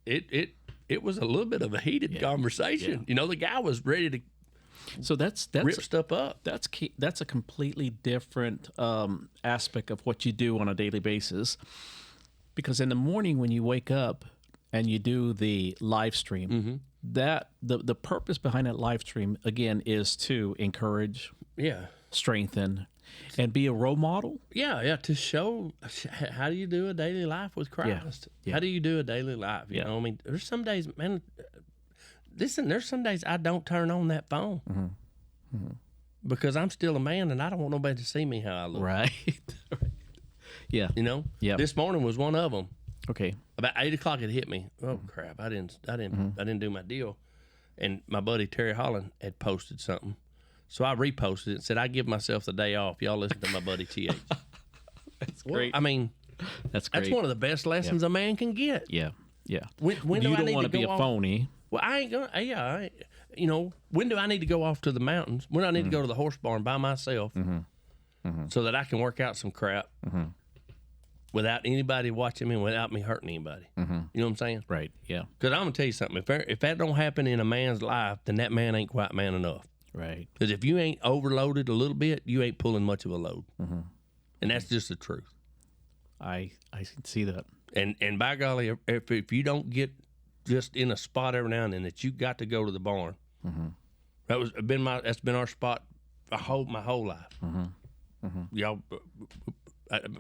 A: it was a little bit of a heated conversation. You know, the guy was ready to
B: So that's
A: rip stuff up.
B: That's key. That's a completely different aspect of what you do on a daily basis. Because in the morning when you wake up and you do the live stream, that the purpose behind that live stream again is to encourage, strengthen, and be a role model.
A: Yeah, to show how do you do a daily life with Christ. How do you do a daily life? You know, I mean, there's some days, man. Listen, there's some days I don't turn on that phone because I'm still a man and I don't want nobody to see me how I look.
B: Right. Yeah.
A: You know.
B: Yeah.
A: This morning was one of them.
B: Okay.
A: About 8 o'clock, it hit me. Oh crap! I didn't do my deal, and my buddy Terry Holland had posted something, so I reposted it and said I give myself the day off. Y'all listen to my buddy TH.
B: That's great.
A: I mean,
B: that's great.
A: That's one of the best lessons a man can get.
B: Yeah. Yeah.
A: When
B: you
A: do I
B: don't
A: need
B: want
A: to
B: to be
A: go
B: a
A: off?
B: phony.
A: Well, I ain't gonna. Yeah, you know, when do I need to go off to the mountains? When do I need to go to the horse barn by myself, so that I can work out some crap without anybody watching me, without me hurting anybody. You know what I'm saying?
B: Right. Yeah.
A: Because I'm gonna tell you something. If that don't happen in a man's life, then that man ain't quite man enough.
B: Right.
A: Because if you ain't overloaded a little bit, you ain't pulling much of a load, and that's just the truth.
B: I can see that.
A: And by golly, if you don't get just in a spot every now and then that you got to go to the barn, that's been our spot my whole life. Y'all,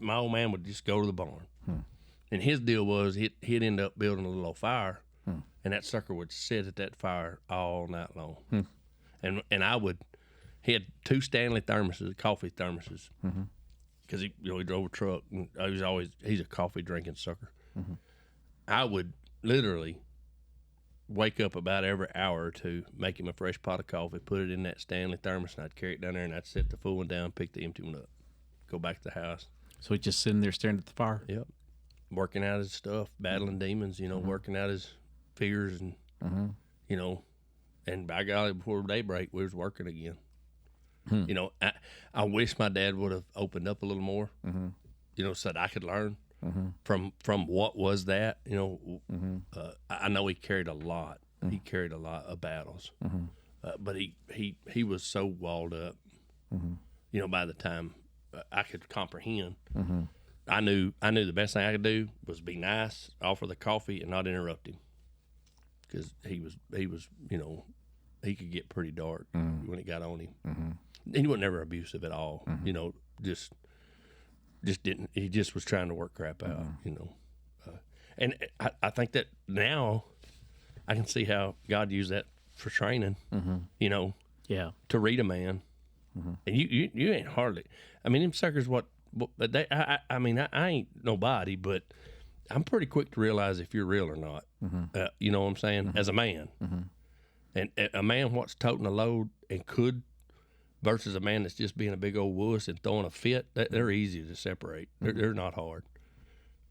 A: my old man would just go to the barn, and his deal was he'd end up building a little old fire, and that sucker would sit at that fire all night long, and he had 2 Stanley thermoses, coffee thermoses, because he drove a truck, and he's a coffee drinking sucker. I would literally wake up about every hour or two, make him a fresh pot of coffee, put it in that Stanley thermos, and I'd carry it down there, and I'd set the full one down, pick the empty one up, go back to the house.
B: So he's just sitting there staring at the fire?
A: Yep. Working out his stuff, battling demons, working out his fears, and, and by golly, before daybreak, we was working again. You know, I wish my dad would have opened up a little more, so that I could learn from what was that. I know he carried a lot. He carried a lot of battles, but he was so walled up. By the time I could comprehend, I knew the best thing I could do was be nice, offer the coffee, and not interrupt him, because he was he could get pretty dark when it got on him. He wasn't ever abusive at all. Just didn't. He just was trying to work crap out. And I think that now I can see how God used that for training. To read a man, and you ain't hardly. I mean, them suckers. But they. I mean, I ain't nobody, but I'm pretty quick to realize if you're real or not. You know what I'm saying? As a man, and a man what's toting a load and could. Versus a man that's just being a big old wuss and throwing a fit, they're easy to separate. They're not hard.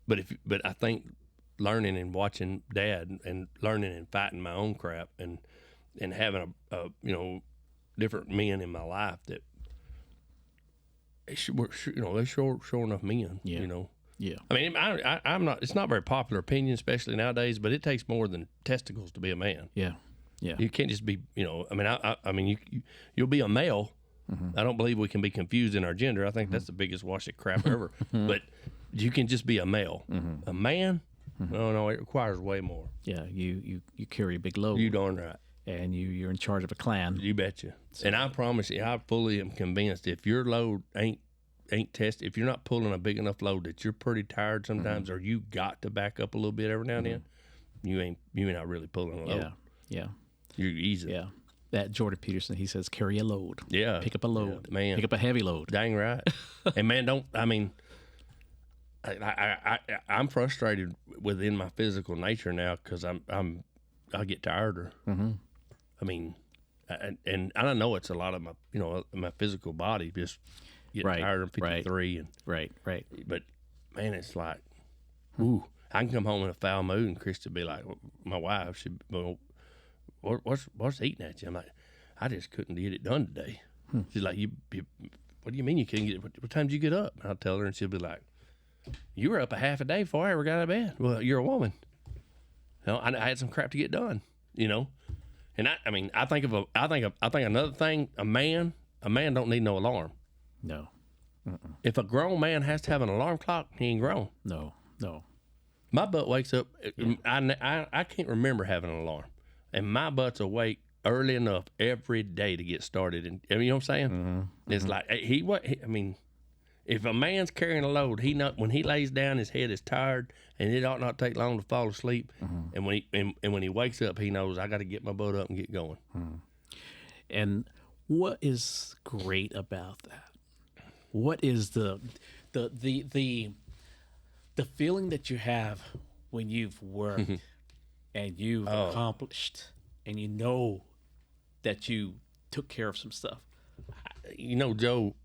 A: But I think learning and watching Dad and learning and fighting my own crap and having a different men in my life that they're sure enough men.
B: Yeah. Yeah.
A: I mean, I'm not. It's not a very popular opinion, especially nowadays. But it takes more than testicles to be a man.
B: Yeah. Yeah.
A: You can't just be. I mean, you'll be a male. I don't believe we can be confused in our gender. I think that's the biggest wash of crap ever. But you can just be a male. A man, no, it requires way more.
B: Yeah, you carry a big load.
A: You darn right.
B: And you're in charge of a clan.
A: You betcha. So. And I promise you, I fully am convinced if your load ain't tested, if you're not pulling a big enough load that you're pretty tired sometimes, or you got to back up a little bit every now and then, you're not really pulling a load.
B: Yeah.
A: You're easy.
B: Yeah. That Jordan Peterson, he says, carry a load.
A: Yeah.
B: Pick up a load.
A: Yeah, man.
B: Pick up a heavy load.
A: Dang right. And man, I'm frustrated within my physical nature now because I get tireder. I mean, and I know it's a lot of my physical body just getting tired. I'm 53 and
B: right.
A: But man, it's like, ooh, I can come home in a foul mood and Christy be like, my wife, she'd be, what's eating at you? I'm like, I just couldn't get it done today. She's like, you what do you mean you couldn't get it? What time did you get up? And I'll tell her, and she'll be like, you were up a half a day before I ever got out of bed. Well, you're a woman. Well, I had some crap to get done, And I think another thing. A man don't need no alarm.
B: No.
A: If a grown man has to have an alarm clock, he ain't grown.
B: No.
A: My butt wakes up. I can't remember having an alarm, and my butt's awake early enough every day to get started. And you know what I'm saying? It's like if a man's carrying a load, when he lays down, his head is tired, and it ought not take long to fall asleep. And when he wakes up, he knows I got to get my butt up and get going.
B: And what is great about that? What is the feeling that you have when you've worked and you've accomplished, and you know that you took care of some stuff?
A: Joe,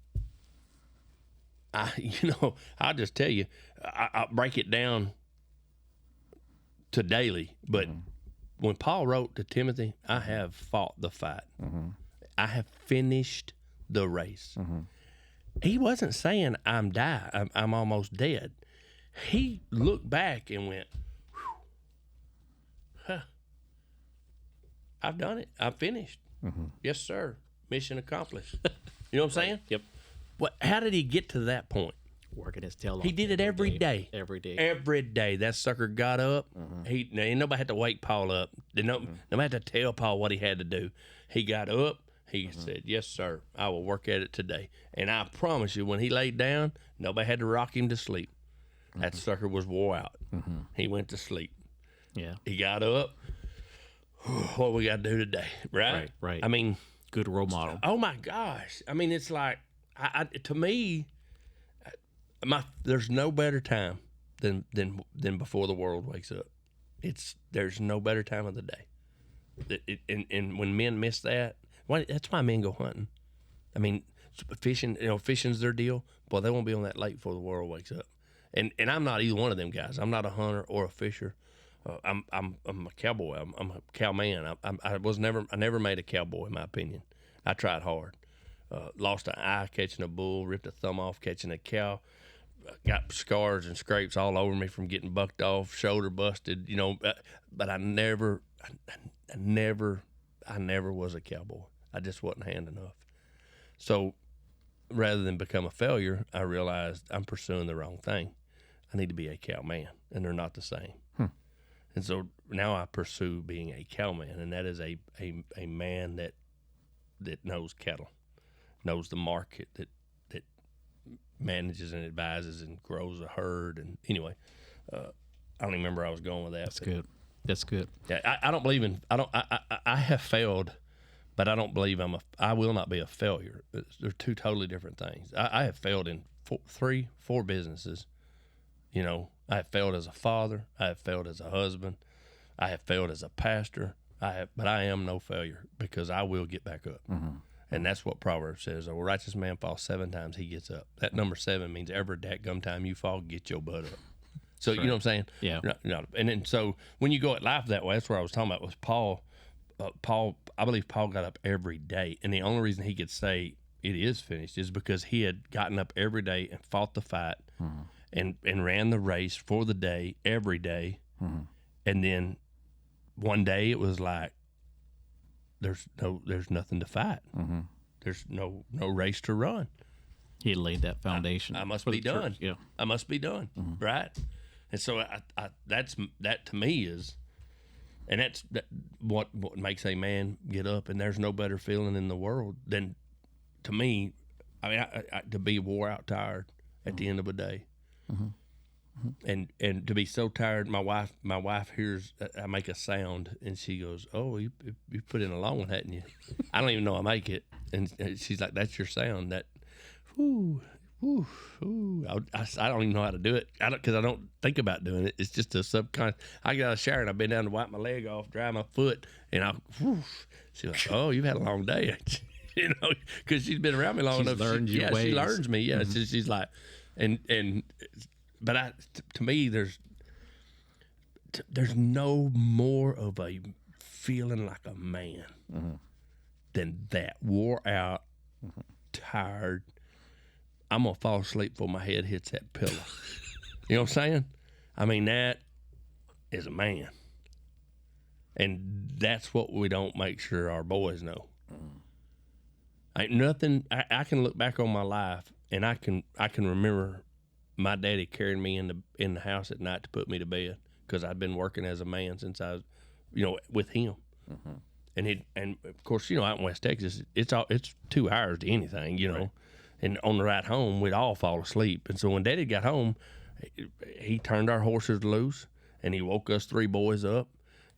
A: I'll just tell you, I'll break it down to daily. But when Paul wrote to Timothy, I have fought the fight. I have finished the race. He wasn't saying I'm almost dead. He looked back and went, I've done it. I've finished. Yes, sir. Mission accomplished. You know what I'm saying?
B: Yep.
A: How did he get to that point?
B: Working his tail off.
A: He did it every day.
B: Every day.
A: Every day. That sucker got up. Nobody had to wake Paul up. Nobody had to tell Paul what he had to do. He got up. He said, yes, sir, I will work at it today. And I promise you, when he laid down, nobody had to rock him to sleep. That sucker was wore out. He went to sleep.
B: Yeah.
A: He got up. What we got to do today, right?
B: Right.
A: I mean,
B: good role model.
A: Oh my gosh! I mean, it's like, to me, there's no better time than before the world wakes up. There's no better time of the day. And when men miss that, that's why men go hunting. I mean, fishing. Fishing's their deal. Boy, they won't be on that lake before the world wakes up. And I'm not either one of them guys. I'm not a hunter or a fisher. I'm a cowboy. I'm a cowman. I never made a cowboy, in my opinion. I tried hard. Lost an eye catching a bull, ripped a thumb off catching a cow, got scars and scrapes all over me from getting bucked off, shoulder busted. But I never was a cowboy. I just wasn't hand enough. So rather than become a failure, I realized I'm pursuing the wrong thing. I need to be a cowman, and they're not the same. And so now I pursue being a cowman, and that is a man that knows cattle, knows the market, that manages and advises and grows a herd. And anyway, I don't even remember where I was going with that.
B: That's good.
A: Yeah, I don't believe in. I have failed, but I don't believe I will not be a failure. They're two totally different things. I have failed in four businesses. I have failed as a father. I have failed as a husband. I have failed as a pastor. But I am no failure, because I will get back up. And that's what Proverbs says. A righteous man falls 7 times, he gets up. That number 7 means every dadgum time you fall, get your butt up. So you know what I'm saying?
B: Yeah.
A: And then so when you go at life that way, that's what I was talking about was Paul. I believe Paul got up every day. And the only reason he could say it is finished is because he had gotten up every day and fought the fight. And ran the race for the day, every day. And then one day it was like, there's nothing to fight. There's no race to run.
B: He laid that foundation.
A: I must be done.
B: Yeah.
A: I must be done. Right. And so that to me is, and that's what makes a man get up. And there's no better feeling in the world than, to me, to be wore out, tired at the end of a day. And to be so tired, my wife hears I make a sound, and she goes, "Oh, you put in a long one, hadn't you?" I don't even know I make it, and she's like, "That's your sound." That, whoo, whoo, whoo. I don't even know how to do it. Because I don't think about doing it. It's just a subconscious. I got out of the shower and I've been down to wipe my leg off, dry my foot, and she's like, "Oh, you've had a long day," because she's been around me long enough. She learns me. Yeah, she's like. But to me, there's no more of a feeling like a man than that. Wore out, tired. I'm gonna fall asleep before my head hits that pillow. You know what I'm saying? I mean, that is a man. And that's what we don't make sure our boys know. Ain't nothing. I can look back on my life, and I can remember my daddy carrying me in the house at night to put me to bed because I'd been working as a man since I was, with him. And of course, out in West Texas, it's 2 hours to anything,
B: Right.
A: And on the ride home, we'd all fall asleep. And so when Daddy got home, he turned our horses loose, and he woke us 3 boys up,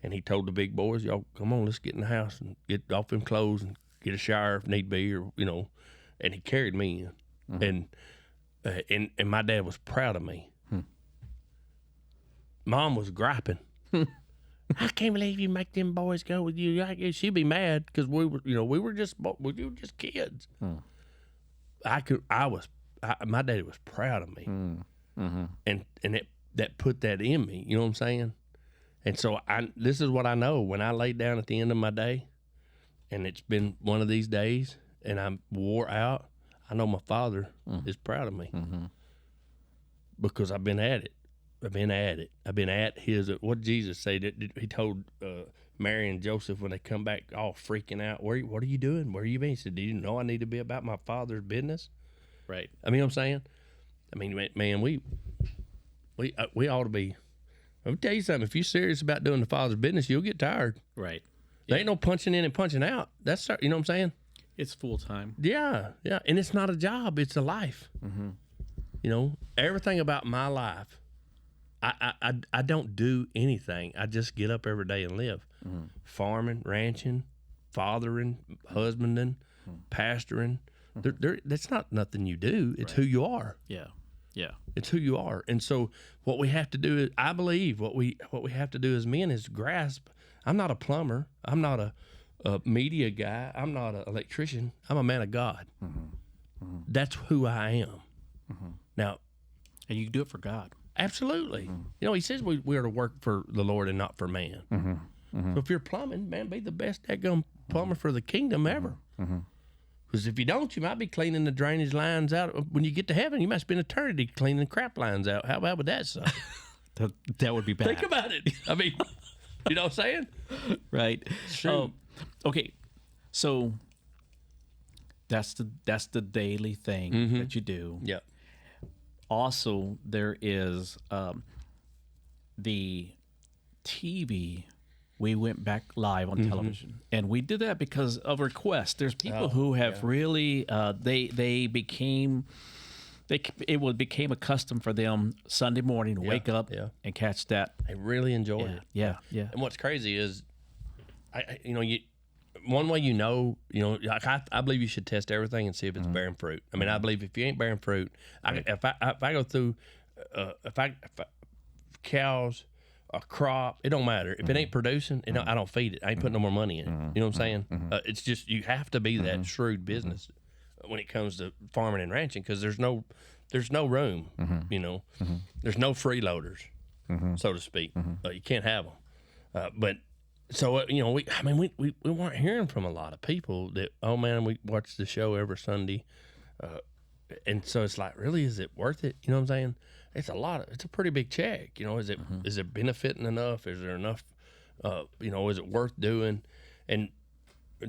A: and he told the big boys, "Y'all, come on, let's get in the house and get off them clothes and get a shower if need be," or and he carried me in, and my dad was proud of me. Mom was griping. I can't believe you make them boys go with you. She'd be mad because we were just kids. My daddy was proud of me, and that put that in me. You know what I'm saying? And so this is what I know when I lay down at the end of my day, and it's been one of these days, and I'm wore out. I know my father is proud of me because I've been at it. I've been at his. What did Jesus say? That he told Mary and Joseph when they come back, all freaking out. What are you doing? Where are you been? He said, "Do you know I need to be about my Father's business?"
B: Right.
A: I mean, what I'm saying. I mean, man, we ought to be. Let me tell you something. If you're serious about doing the Father's business, you'll get tired.
B: Right.
A: There ain't no punching in and punching out. That's what I'm saying.
B: It's full time.
A: Yeah, and it's not a job; it's a life. Everything about my life. I don't do anything. I just get up every day and live. Farming, ranching, fathering, husbanding, pastoring. That's not nothing you do. It's who you are.
B: Yeah.
A: It's who you are. And so what we have to do is, I believe what we have to do as men is grasp. I'm not a plumber. I'm not a media guy. I'm not an electrician. I'm a man of God. That's who I am. Now,
B: And you can do it for God.
A: absolutely. He says we are to work for the Lord and not for man. So if you're plumbing, man, be the best daggone plumber for the kingdom ever. Because if you don't, you might be cleaning the drainage lines out. When you get to heaven, you might spend eternity cleaning the crap lines out. How bad would that sound?
B: That would be bad.
A: Think about it. I mean, you know what I'm saying?
B: Right.
A: Shoot.
B: Okay. So that's the daily thing that you do.
A: Yeah.
B: Also, there is the TV. We went back live on television, and we did that because of request. There's people who have really it became a custom for them Sunday morning to wake up and catch that.
A: I really enjoyed it.
B: Yeah.
A: And what's crazy is, one way I believe you should test everything and see if it's bearing fruit. I mean, I believe if you ain't bearing fruit, if I go through, cows, a crop, it don't matter. If it ain't producing, I don't feed it. I ain't putting no more money in it. You know what I'm saying? It's just, you have to be that shrewd business when it comes to farming and ranching, because there's no room. There's no freeloaders, so to speak. You can't have them. But so we weren't hearing from a lot of people that, oh man, we watch the show every Sunday, and so it's like, really, is it worth it? You know what I'm saying? It's a pretty big check. Is it benefiting enough? Is there enough? Is it worth doing? And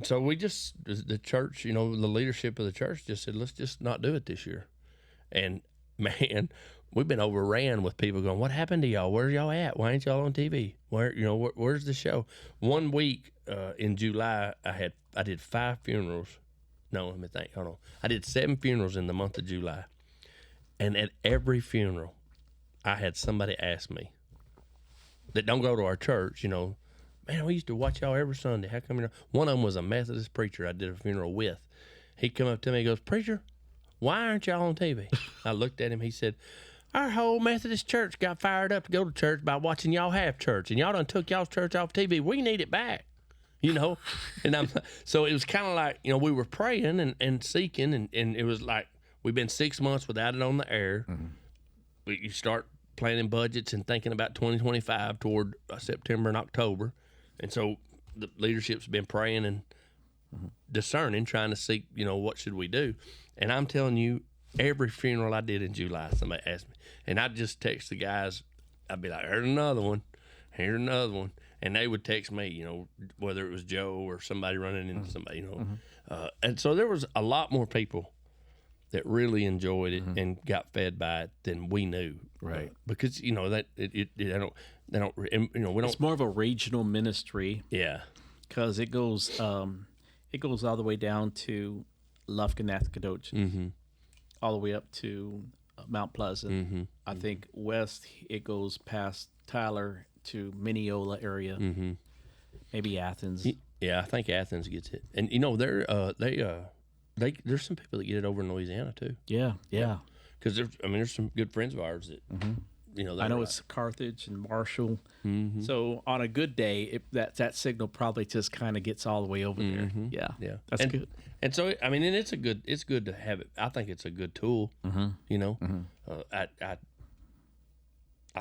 A: so the church, the leadership of the church just said, let's just not do it this year. And man, we've been overran with people going, what happened to y'all? Where's y'all at? Why ain't y'all on TV? Where's the show? One week in July, I did 5 funerals. No, let me think. Hold on. I did 7 funerals in the month of July. And at every funeral, I had somebody ask me that don't go to our church, man, we used to watch y'all every Sunday. How come one of them was a Methodist preacher I did a funeral with. He come up to me and goes, preacher, why aren't y'all on TV? I looked at him. He said, our whole Methodist church got fired up to go to church by watching y'all have church, and y'all done took y'all's church off TV. We need it back, And so it was kind of like, we were praying and seeking, and it was like, we've been 6 months without it on the air. You start planning budgets and thinking about 2025 toward September and October. And so the leadership's been praying and discerning, trying to seek, what should we do? And I'm telling you, every funeral I did in July, somebody asked me. And I'd just text the guys. I'd be like, here's another one. and they would text me, whether it was Joe or somebody running into somebody, and so there was a lot more people that really enjoyed it and got fed by it than we knew,
B: Right?
A: Because that they don't, and, we don't.
B: It's more of a regional ministry.
A: Yeah,
B: Because it goes all the way down to Lufkin, Nacogdoches, all the way up to Mount Pleasant. I think west it goes past Tyler to Mineola area, maybe Athens.
A: Yeah, I think Athens gets it, and there's some people that get it over in Louisiana too.
B: Yeah.
A: Because there's some good friends of ours that
B: I know it's Carthage and Marshall. So on a good day, that signal probably just kind of gets all the way over there. Yeah, that's good.
A: And so and it's good to have it. I think it's a good tool. I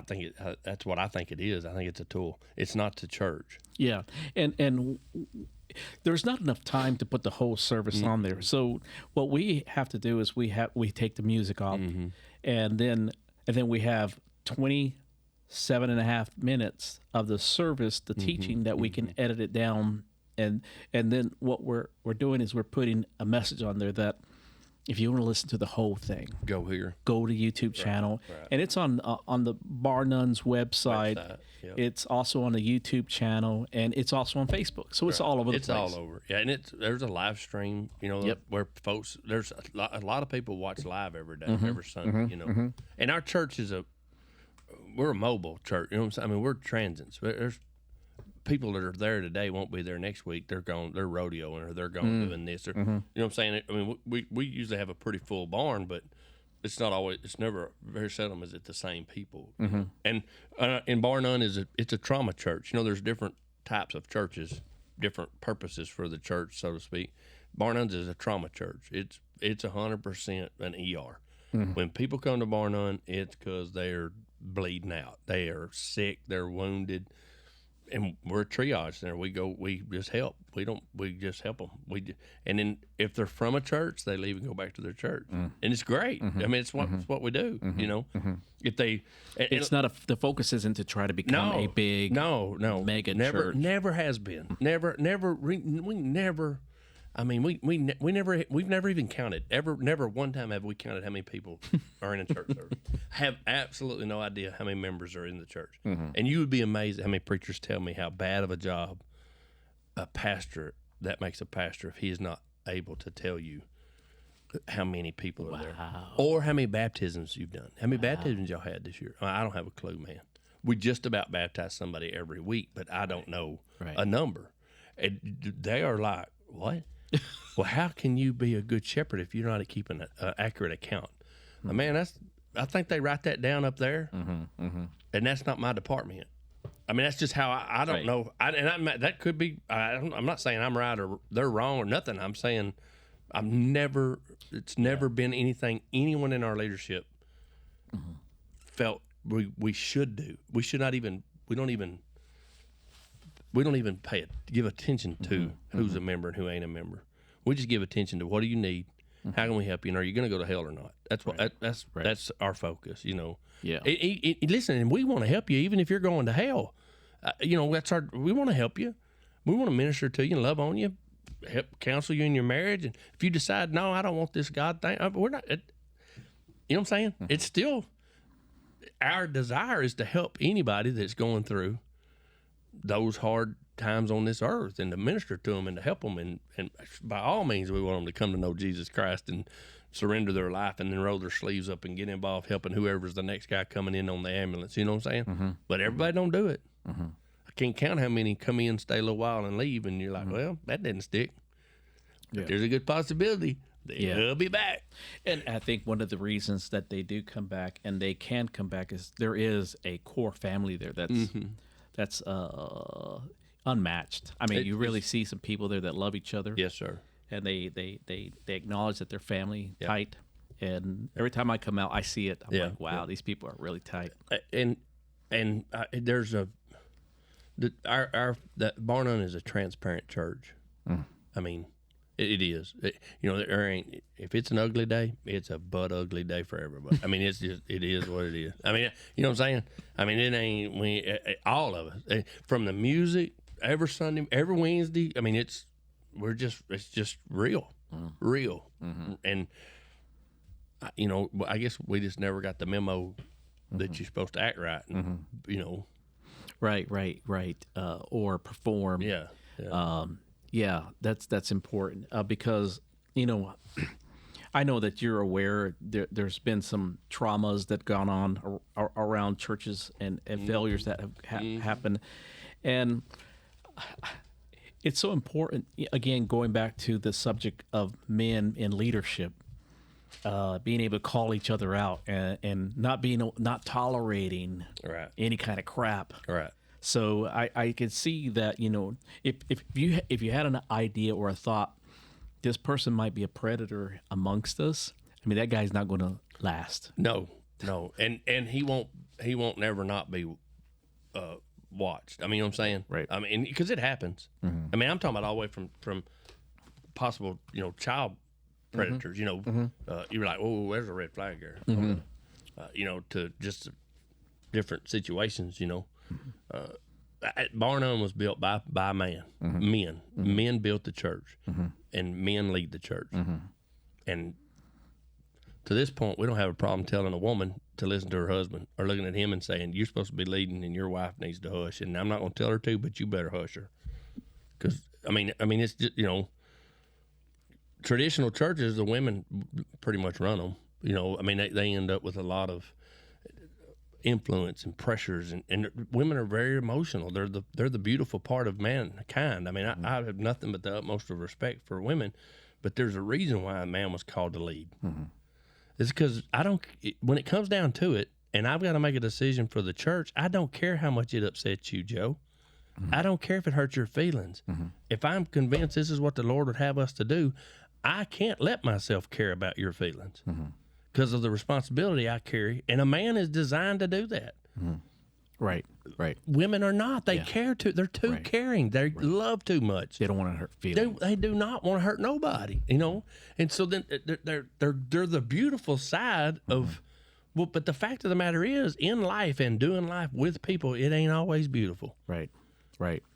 A: think that's what I think it is. I think it's a tool. It's not to church.
B: Yeah, and there's not enough time to put the whole service on there. So what we have to do is we take the music off, and then we have 27 and a half minutes of the service, the teaching that we can edit it down, and then what we're doing is we're putting a message on there that if you want to listen to the whole thing,
A: go here,
B: go to YouTube channel, and it's on the Bar Nuns website.
A: Yep.
B: It's also on the YouTube channel, and it's also on Facebook. So it's all over the place.
A: It's all over. Yeah, and there's a live stream, where folks, there's a lot of people watch live every day, every Sunday, And our church we're a mobile church. You know what I'm saying? I mean, we're transients. There's people that are there today won't be there next week. They're rodeoing or they're doing this. Or, You know what I'm saying? I mean, we usually have a pretty full barn, but it's never, very seldom is it the same people. And Bar None it's a trauma church. There's different types of churches, different purposes for the church, so to speak. Bar Nuns is a trauma church. It's 100% an ER. When people come to Bar None, it's because they're bleeding out. They are sick. They're wounded. And we're a triage center. We just help. We just help them. And then if they're from a church, they leave and go back to their church, and it's great. I mean, it's what we do. If they,
B: it's not the focus isn't to try to become a big mega church.
A: Never has been. We never. I mean, we've never even counted. Never one time have we counted how many people are in a church service. Have absolutely no idea how many members are in the church. And you would be amazed at how many preachers tell me how bad of a job that makes a pastor if he is not able to tell you how many people are there, or how many baptisms you've done. How many baptisms y'all had this year? I don't have a clue, man. We just about baptize somebody every week, but I don't know a number. And they are like, what? Well, how can you be a good shepherd if you're not keeping an accurate account? Man, I think they write that down up there, and that's not my department. I mean, that's just how I don't know. That could be. I'm not saying I'm right or they're wrong or nothing. I'm saying it's never been anything anyone in our leadership felt we should do. We should not even. We don't even give attention to who's a member and who ain't a member. We just give attention to what do you need, how can we help you, and are you going to go to hell or not? That's what that's our focus.
B: Yeah.
A: Listen, and we want to help you even if you're going to hell. That's we want to help you. We want to minister to you and love on you, help counsel you in your marriage. And if you decide no, I don't want this God thing, we're not. You know what I'm saying? It's still our desire is to help anybody that's going through those hard times on this earth and to minister to them and to help them. And by all means, we want them to come to know Jesus Christ and surrender their life and then roll their sleeves up and get involved helping whoever's the next guy coming in on the ambulance. You know what I'm saying? But everybody don't do it. I can't count how many come in, stay a little while, and leave. And you're like, well, that didn't stick. But there's a good possibility they'll be back.
B: And I think one of the reasons that they do come back and they can come back is there is a core family there that's unmatched. I mean, you really see some people there that love each other.
A: Yes, sir.
B: And they acknowledge that they're family tight. And every time I come out, I see it. I'm like, wow, these people are really tight.
A: And there's that Bar None is a transparent church. I mean, It is. There ain't. If it's an ugly day, it's a butt ugly day for everybody. I mean, it's just. It is what it is. I mean, you know what I'm saying? I mean, it ain't. All of us, from the music, every Sunday, every Wednesday. I mean, it's just real, real, and I guess we just never got the memo that you're supposed to act right, and
B: Right. Or perform.
A: Yeah.
B: Yeah, that's important because I know that you're aware there's been some traumas that gone on around churches and failures that have happened, and it's so important. Again, going back to the subject of men in leadership, being able to call each other out and not tolerating any kind of crap.
A: Right.
B: So I could see that if you had an idea or a thought, this person might be a predator amongst us. I mean, that guy's not going to last.
A: No, and he won't never not be watched. I mean, you know what I'm saying?
B: Right.
A: I mean, because it happens. Mm-hmm. I mean, I'm talking about all the way from possible child predators. Mm-hmm. You're like, oh, there's a red flag there. Mm-hmm. To just different situations. Barnum was built by man. Mm-hmm. Men. Mm-hmm. Men built the church, and men lead the church. Mm-hmm. And to this point, we don't have a problem telling a woman to listen to her husband or looking at him and saying, you're supposed to be leading and your wife needs to hush. And I'm not going to tell her to, but you better hush her. Because, I mean, it's just, traditional churches, the women pretty much run them. I mean, they end up with a lot of influence and pressures, and women are very emotional. They're the beautiful part of mankind. I mean, I have nothing but the utmost of respect for women, but there's a reason why a man was called to lead. Mm-hmm. It's because when it comes down to it, and I've got to make a decision for the church, I don't care how much it upsets you, Joe. Mm-hmm. I don't care if it hurts your feelings. Mm-hmm. If I'm convinced this is what the Lord would have us to do, I can't let myself care about your feelings. Mm-hmm. Because of the responsibility I carry, and a man is designed to do that.
B: Mm-hmm. Right.
A: Women are not. They care too. They're too caring. They love too much.
B: They don't want to hurt feelings.
A: They do not want to hurt nobody. And so then they're the beautiful side of. Well, but the fact of the matter is, in life and doing life with people, it ain't always beautiful.
B: Right.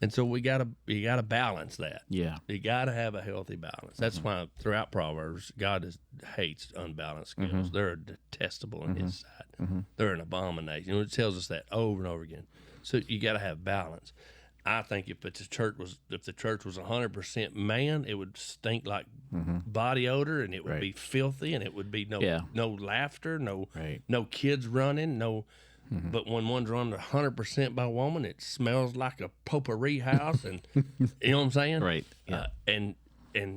A: And so you gotta balance that.
B: Yeah.
A: You gotta have a healthy balance. That's why throughout Proverbs, God hates unbalanced skills. Mm-hmm. They're detestable in His sight. Mm-hmm. They're an abomination. It tells us that over and over again. So you gotta have balance. I think if the church was 100% man, it would stink like body odor, and it would be filthy, and it would be no laughter, no kids running, no. Mm-hmm. But when one's run 100% by a woman, it smells like a potpourri house, and you know what I'm saying?
B: Right. Yeah.
A: And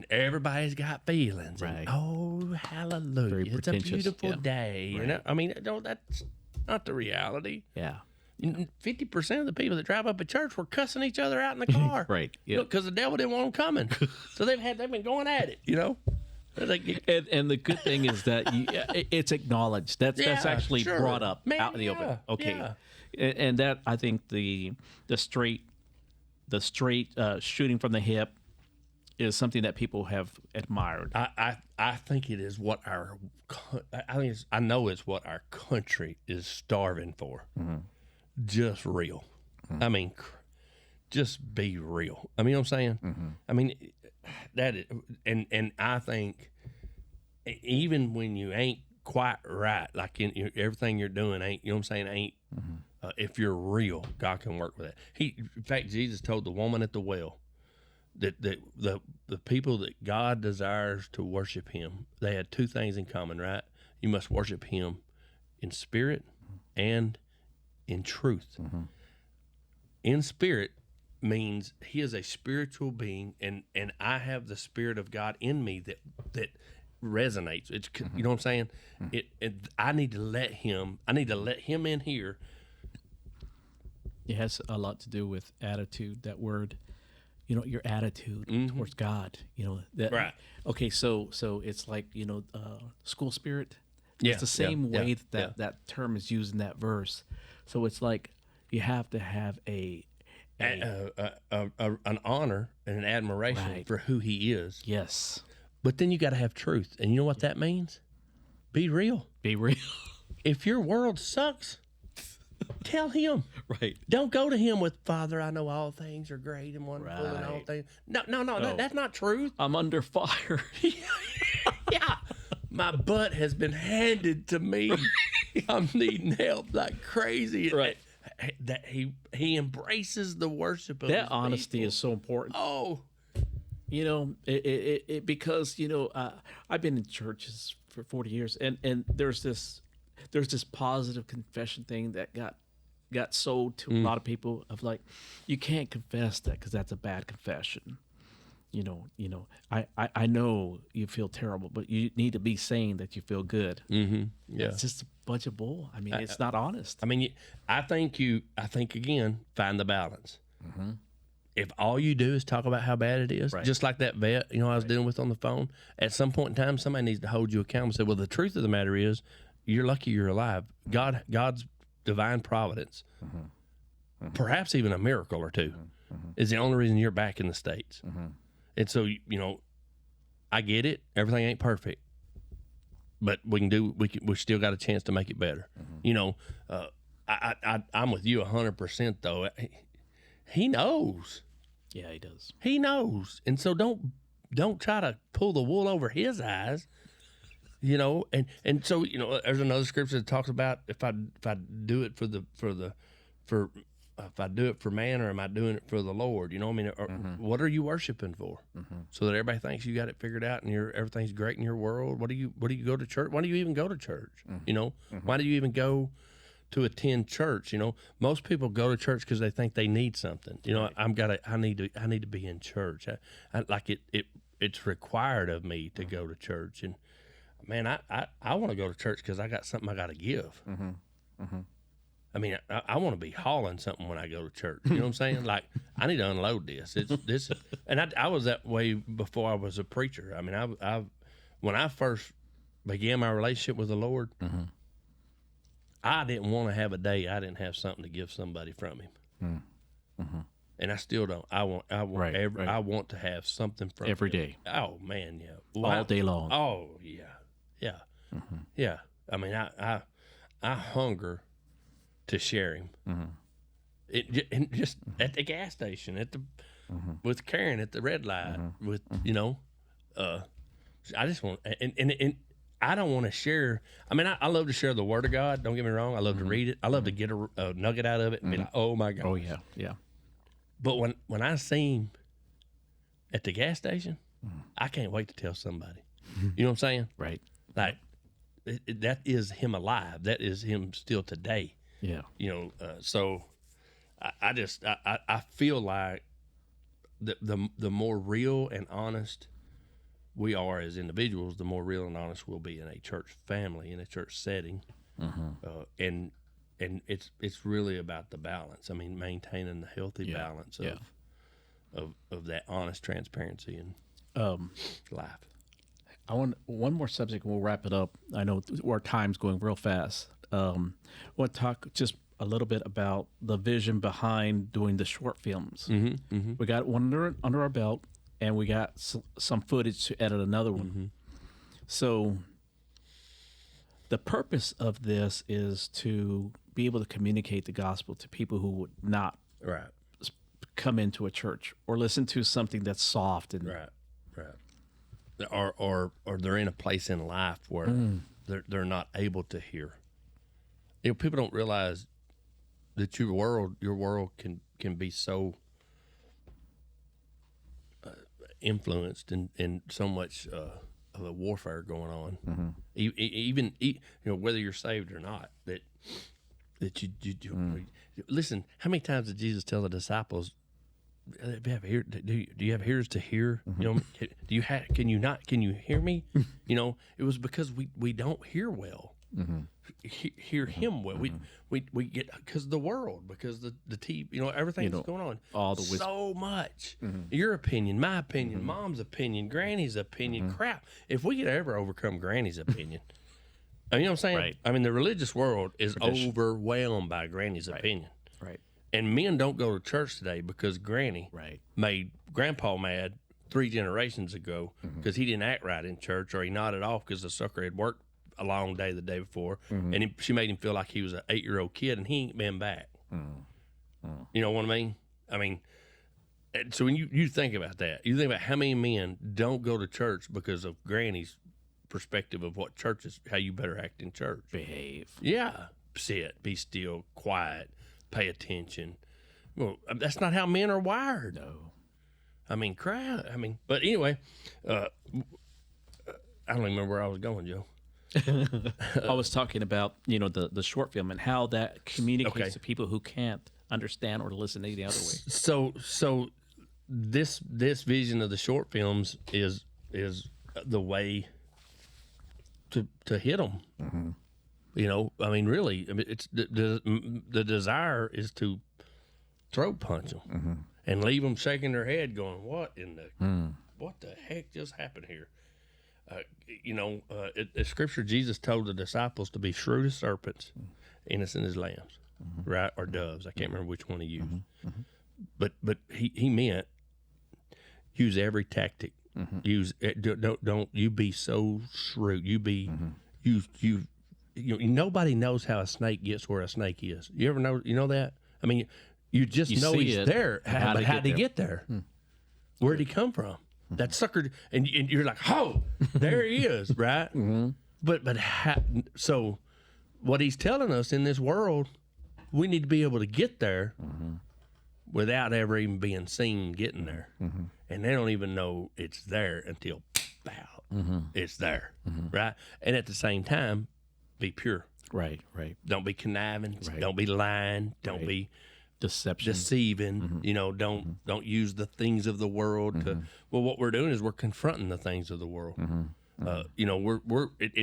A: everybody's got feelings.
B: Right.
A: And, oh, hallelujah! It's a beautiful day.
B: Right.
A: I mean, that's not the reality.
B: Yeah.
A: 50% of the people that drive up at church were cussing each other out in the car.
B: Right. Yeah.
A: Because the devil didn't want them coming, so they've been going at it.
B: And the good thing is that it's acknowledged. That's actually brought up out in the open. Okay, and that I think the straight shooting from the hip is something that people have admired.
A: I think it is what I know it's what our country is starving for. Mm-hmm. Just real. Mm-hmm. I mean, just be real. I mean, you know what I'm saying? Mm-hmm. I mean. That is, and I think even when you ain't quite right, like everything you're doing ain't, you know what I'm saying, ain't. Mm-hmm. If you're real, God can work with that. In fact, Jesus told the woman at the well that the people that God desires to worship Him, they had two things in common, right? You must worship Him in spirit and in truth. Mm-hmm. In spirit means He is a spiritual being, and I have the Spirit of God in me that resonates. It's you know what I'm saying. Mm-hmm. I need to let Him in here.
B: It has a lot to do with attitude. That word, your attitude towards God. That. Right. Okay, so it's like school spirit. It's the same way that term is used in that verse. So it's like you have to have a
A: an honor and an admiration
B: Right.
A: for who he is.
B: Yes.
A: But then you got to have truth. And you know what that means? Be real.
B: Be real.
A: If your world sucks, tell him.
B: Right.
A: Don't go to him with, Father, I know all things are great and wonderful and all
B: Right.
A: things. No. That's not truth.
B: I'm under fire.
A: Yeah. My butt has been handed to me. I'm needing help like crazy.
B: Right.
A: That he embraces the worship of
B: That
A: his
B: honesty
A: people.
B: is so important.
A: Oh,
B: You know, it because I've been in churches for 40 years, and there's this positive confession thing that got sold to a lot of people of like, you can't confess that because that's a bad confession. I know you feel terrible, but you need to be saying that you feel good.
A: yeah.
B: It's just a bunch of bull. I mean, it's not honest.
A: I mean, I think again, find the balance. If all you do is talk about how bad it is,
B: Right.
A: just like that vet, I was dealing with on the phone, at some point in time, somebody needs to hold you accountable and say, well, the truth of the matter is, you're lucky you're alive. God's divine providence, perhaps even a miracle or two, is the only reason you're back in the States. And so, I get it. Everything ain't perfect, but we still got a chance to make it better. I'm with you 100% though. He knows.
B: Yeah, he does.
A: He knows. And so don't try to pull the wool over his eyes. And so there's another scripture that talks about if I do it if I do it for man, or am I doing it for the Lord? What are you worshiping for? So that everybody thinks you got it figured out and everything's great in your world. What do you go to church? Why do you even go to church? Why do you even go to attend church? Most people go to church because they think they need something.
B: Right.
A: I need to be in church. It's required of me to go to church. And man, I want to go to church because I got something I got to give. I mean, I want to be hauling something when I go to church. You know what I'm saying? Like, I need to unload this. And I was that way before I was a preacher. I mean, when I first began my relationship with the Lord, I didn't want to have a day I didn't have something to give somebody from Him. And I still don't. I want
B: Right, right.
A: I want to have something from
B: Every
A: Him.
B: day.
A: Oh man, yeah,
B: All day long.
A: Oh yeah. I mean, I hunger to share Him. And just at the gas station, with Karen at the red light, with I just want and I don't want to share. I mean, I love to share the Word of God. Don't get me wrong. I love to read it. I love to get a nugget out of it and be like, oh my God.
B: Oh yeah.
A: But when I see Him at the gas station, I can't wait to tell somebody. You know what I'm saying?
B: Right.
A: Like that is Him alive. That is Him still today.
B: Yeah.
A: So I feel like the more real and honest we are as individuals, the more real and honest we'll be in a church family, in a church setting, and it's really about the balance. I mean, maintaining the healthy balance of that honest transparency and life.
B: I want one more subject and we'll wrap it up. I know our time's going real fast. I want to talk just a little bit about the vision behind doing the short films. We got one under our belt, and we got some footage to edit another one. So the purpose of this is to be able to communicate the gospel to people who would not come into a church or listen to something that's soft and
A: or they're in a place in life where they're not able to hear. People don't realize that your world can be so influenced and so much of a warfare going on. Even whether you're saved or not, that you listen. How many times did Jesus tell the disciples, do you have ears to hear? Can you hear me? It was because we don't hear well. Hear Him well. We get because the world, because the TV, everything that's going on.
B: All the
A: so much. Your opinion, my opinion, Mom's opinion, Granny's opinion. Crap. If we could ever overcome Granny's opinion, you know what I'm saying?
B: Right.
A: I mean, the religious world is overwhelmed by Granny's opinion.
B: Right.
A: And men don't go to church today because Granny
B: Right.
A: made Grandpa mad 3 generations ago because he didn't act right in church, or he nodded off because the sucker had worked a long day the day before, and she made him feel like he was an 8-year-old kid, and he ain't been back. You know what I mean? I mean, and so when you think about that, you think about how many men don't go to church because of Granny's perspective of what church is, how you better act in church.
B: Behave.
A: Yeah, sit, be still, quiet, pay attention. Well, that's not how men are wired.
B: No.
A: I mean, but anyway, I don't even remember where I was going, Joe.
B: I was talking about, the short film and how that communicates
A: Okay.
B: to people who can't understand or listen any other way.
A: So this vision of the short films is the way to hit them. I mean, really, it's the desire is to throat punch them and leave them shaking their head, going, "What in the heck just happened here?" In Scripture, Jesus told the disciples to be shrewd as serpents, innocent as lambs, right, or doves. I can't remember which one he used, but he meant use every tactic. Use don't you be so shrewd. You be nobody knows how a snake gets where a snake is. You ever know? You know that? I mean, you just know
B: see
A: he's
B: it,
A: there.
B: how
A: But
B: to
A: how
B: get
A: did he
B: there.
A: get there? Where'd he come from? That sucker, and you're like, oh, there he is, right? But so what he's telling us in this world, we need to be able to get there without ever even being seen getting there, and they don't even know it's there until, pow, it's there, right? And at the same time, be pure.
B: Right.
A: Don't be conniving.
B: Right.
A: Don't be lying. Don't
B: Right.
A: be
B: Deception.
A: deceiving. Don't use the things of the world to. Well, what we're doing is we're confronting the things of the world. And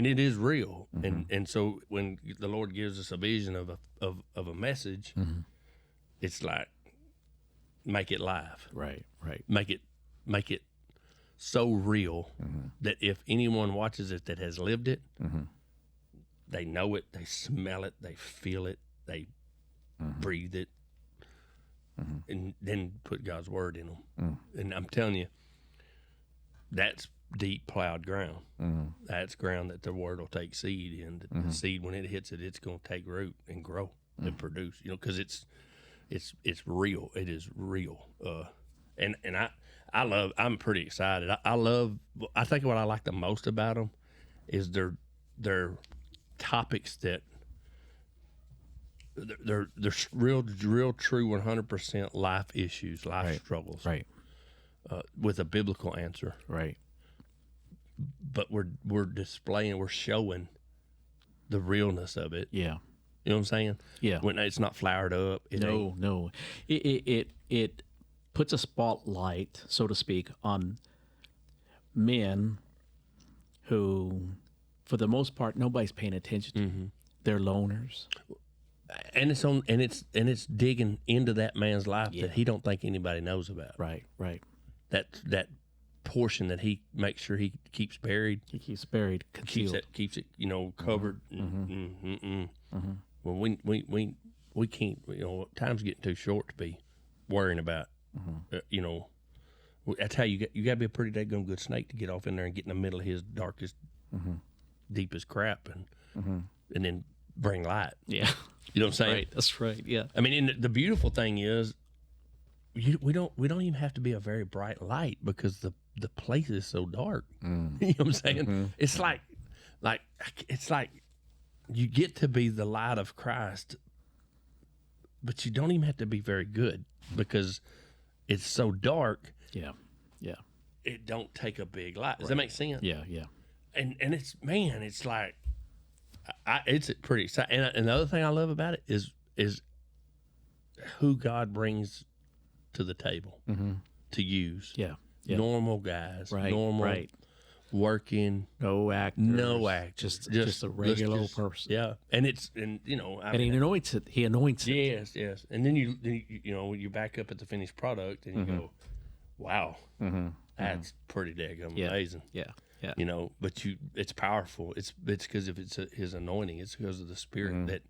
A: it is real. And so when the Lord gives us a vision of a message, it's like make it live.
B: Right.
A: Make it so real that if anyone watches it that has lived it, they know it, they smell it, they feel it, they breathe it, and then put God's word in them. And I'm telling you, that's deep plowed ground. That's ground that the word will take seed in. The seed, when it hits it, it's going to take root and grow and produce. Because it's real. It is real. And I'm pretty excited. I think what I like the most about them is they're topics that they're real true 100% life issues, life struggles,
B: Right.
A: with a biblical answer.
B: Right.
A: But we're displaying, we're showing the realness of it.
B: Yeah.
A: You know what I'm saying?
B: Yeah.
A: When it's not flowered up.
B: No. It puts a spotlight, so to speak, on men who, for the most part, nobody's paying attention to. They're loners.
A: And it's digging into that man's life that he don't think anybody knows about.
B: Right.
A: That portion that he makes sure he keeps buried.
B: He keeps buried, concealed.
A: Keeps it covered. Well, we can't. Time's getting too short to be worrying about. That's how you got to be a pretty daggone good snake to get off in there and get in the middle of his darkest, deepest crap, and then bring light.
B: Yeah.
A: You know what I'm saying?
B: Right. That's right. Yeah.
A: I mean, and the beautiful thing is, we don't even have to be a very bright light because the place is so dark. You know what I'm saying? It's like you get to be the light of Christ, but you don't even have to be very good because it's so dark.
B: Yeah.
A: It don't take a big light. Does that make sense?
B: Yeah.
A: And it's like it's pretty exciting. And the other thing I love about it is who God brings to the table to use.
B: Yeah.
A: Normal guys,
B: Right.
A: normal,
B: Right.
A: working,
B: No actors. Just a regular old person.
A: Yeah, and he
B: anoints it. He anoints it.
A: Yes, and then you back up at the finished product and you go, wow, that's pretty daggone amazing.
B: Yeah.
A: But it's powerful. It's because if it's his anointing, it's because of the Spirit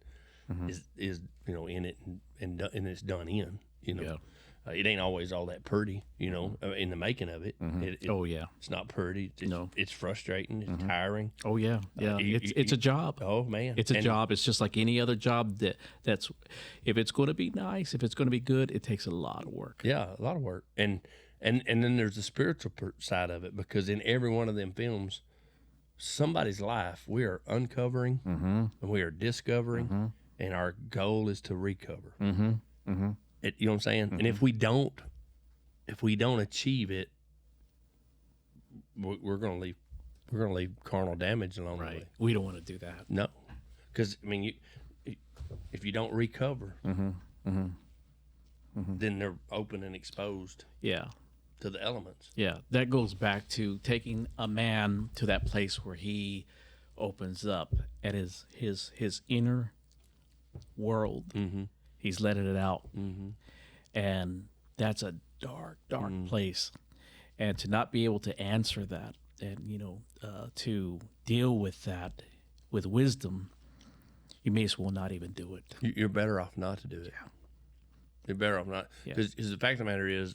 A: is in it and it's done in.
B: Yeah.
A: It ain't always all that pretty, in the making of it.
B: Oh yeah.
A: It's not pretty.
B: No.
A: It's frustrating. It's tiring.
B: Oh yeah. Yeah. It's a job.
A: Oh man,
B: It's a job. It's just like any other job that's if it's going to be nice, if it's going to be good, it takes a lot of work.
A: Yeah, a lot of work, and then there's the spiritual side of it, because in every one of them films, somebody's life we are uncovering and we are discovering, and our goal is to recover. You know what I'm saying? And if we don't achieve it, we're gonna leave carnal damage along the way.
B: We don't want to do that.
A: No, because if you don't recover, then they're open and exposed.
B: Yeah.
A: To the elements.
B: Yeah, that goes back to taking a man to that place where he opens up at his inner world. He's letting it out, and that's a dark place. And to not be able to answer that, and to deal with that with wisdom, you may as well not even do it.
A: You're better off not to do it. Yeah. You're better off not, because the fact of the matter is,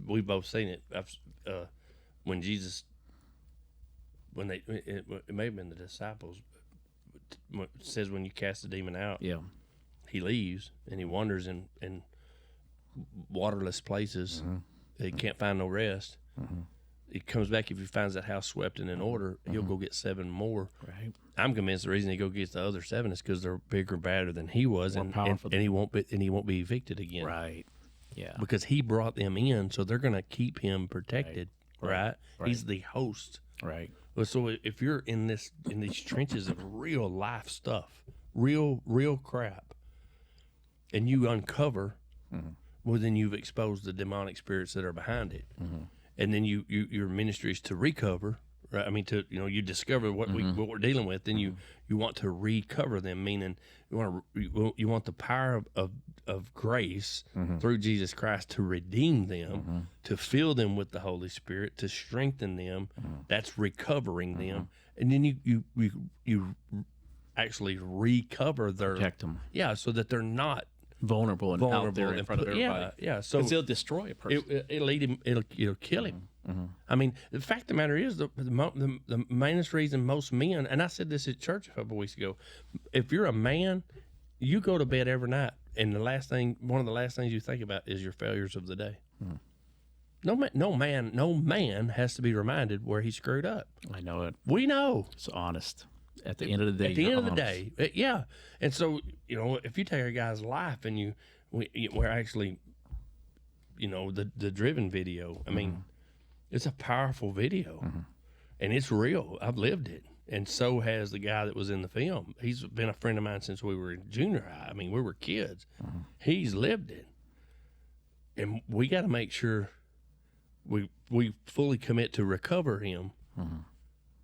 A: we've both seen it. When Jesus, it may have been the disciples, it says when you cast the demon out, he leaves and he wanders in waterless places. He can't find no rest. He comes back. If he finds that house swept and in order, he'll go get 7 more.
B: Right.
A: I'm convinced the reason he go gets the other 7 is because they're bigger, badder than he was,
B: More powerful.
A: and he won't be evicted again.
B: Right. Yeah.
A: Because he brought them in, so they're going to keep him protected. Right. He's the host.
B: Right.
A: Well, so if you're in these trenches of real life stuff, real crap, and you uncover, well, then you've exposed the demonic spirits that are behind it. And then your ministry is to recover, right? I mean, you discover what we're dealing with, then you want to recover them, meaning you want the power of grace through Jesus Christ to redeem them, to fill them with the Holy Spirit, to strengthen them. That's recovering them, and then you actually recover their,
B: protect them.
A: Yeah, so that they're not
B: vulnerable out there in front of everybody.
A: Yeah. So
B: they'll destroy a person.
A: It'll lead him. It'll kill him. I mean, the fact of the matter is, the mainest reason most men, and I said this at church a couple of weeks ago, if you're a man, you go to bed every night, and one of the last things you think about is your failures of the day. No man has to be reminded where he screwed up.
B: I know it.
A: We know.
B: It's honest. At the end of the day.
A: At the end of the day, yeah. And so, if you take a guy's life and we're actually, the driven video, I mean, it's a powerful video, and it's real. I've lived it. And so has the guy that was in the film. He's been a friend of mine since we were in junior high. I mean, we were kids. He's lived it. And we got to make sure we fully commit to recover him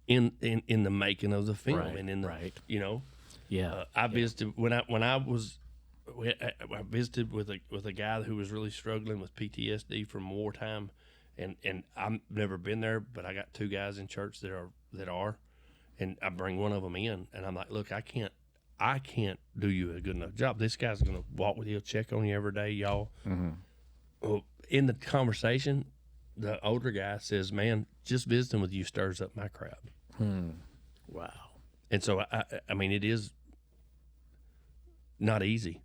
A: in the making of the film, and in the I visited I visited with a guy who was really struggling with PTSD from wartime, and I've never been there, but I got 2 guys in church that are, and I bring one of them in, and I'm like, look, I can't do you a good enough job. This guy's gonna walk with you, check on you every day, y'all. Well, in the conversation, the older guy says, man, just visiting with you stirs up my crap.
B: Wow.
A: And so, I mean, it is not easy,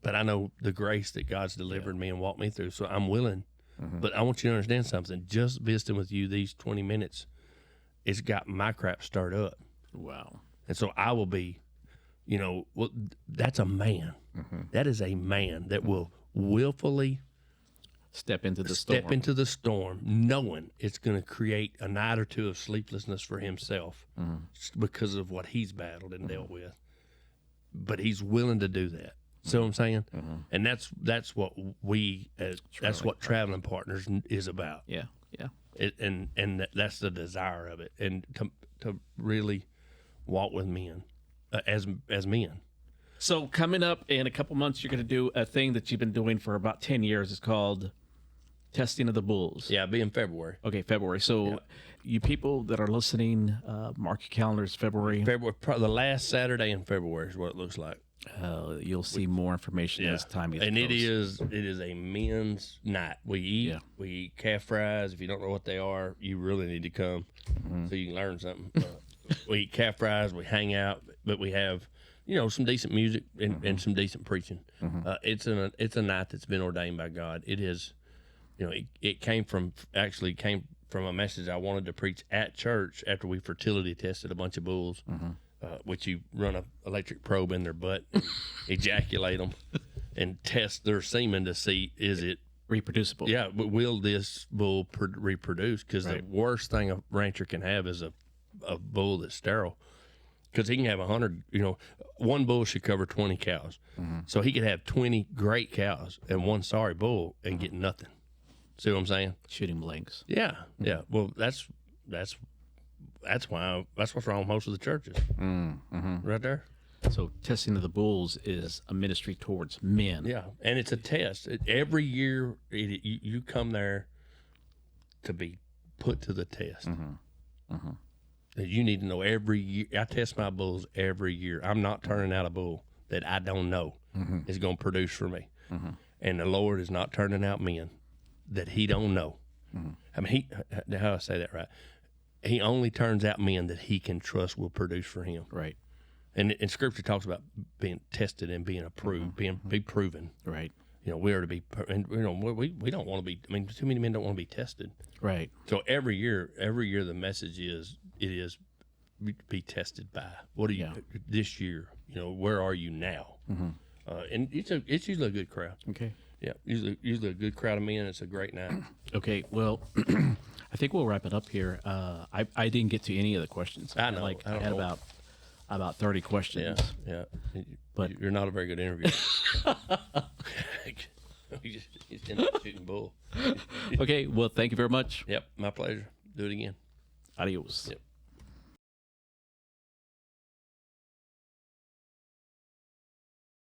A: but I know the grace that God's delivered me and walked me through, so I'm willing. But I want you to understand something. Just visiting with you these 20 minutes, it's got my crap stirred up.
B: Wow. And
A: so I will be, that's a man. That is a man that will willfully
B: step into
A: the storm, knowing it's going to create a night or 2 of sleeplessness for himself because of what he's battled and dealt with. But he's willing to do that. See what I'm saying? And that's what that's what Travelin Partners is about.
B: Yeah.
A: And that's the desire of it, and to really walk with men as men.
B: So coming up in a couple months, you're going to do a thing that you've been doing for about 10 years. It's called Testing of the bulls.
A: Yeah, it'll be in February.
B: Okay, February. So, you people that are listening, mark your calendars. February.
A: The last Saturday in February is what it looks like.
B: You'll see more information as time gets
A: And
B: close.
A: it is a men's night. We eat calf fries. If you don't know what they are, you really need to come so you can learn something. We eat calf fries. We hang out, but we have some decent music and some decent preaching. It's a night that's been ordained by God. It is, it came from a message I wanted to preach at church after we fertility tested a bunch of bulls. Which you run an electric probe in their butt, and ejaculate them, and test their semen to see is it
B: Reproducible.
A: Yeah, but will this bull reproduce? Because the worst thing a rancher can have is a bull that's sterile. Because he can have 100. One bull should cover 20 cows, so he could have 20 great cows and one sorry bull and get nothing. See what I'm saying?
B: Shooting blanks.
A: Yeah, yeah. Well, that's why that's what's wrong with most of the churches, right there.
B: So testing of the bulls is a ministry towards men.
A: Yeah, and it's a test. Every year, you come there to be put to the test. You need to know every year. I test my bulls every year. I'm not turning out a bull that I don't know is going to produce for me. And the Lord is not turning out men that He don't know. I mean, how do I say that right? He only turns out men that He can trust will produce for Him.
B: Right.
A: And Scripture talks about being tested and being approved, be proven.
B: Right.
A: We are to be, and we don't want to be. I mean, too many men don't want to be tested.
B: Right.
A: So every year, the message is be tested by what are you this year? Where are you now? And it's usually a good crowd.
B: Okay.
A: Yeah, usually a good crowd of men. It's a great night.
B: Okay. Well, I think we'll wrap it up here. I didn't get to any of the questions.
A: I know.
B: I had about 30 questions.
A: Yeah.
B: But
A: you're not a very good interviewer. You just end up shooting bull.
B: Okay. Well, thank you very much.
A: Yep, my pleasure. Do it again.
B: Adios.
A: Yep.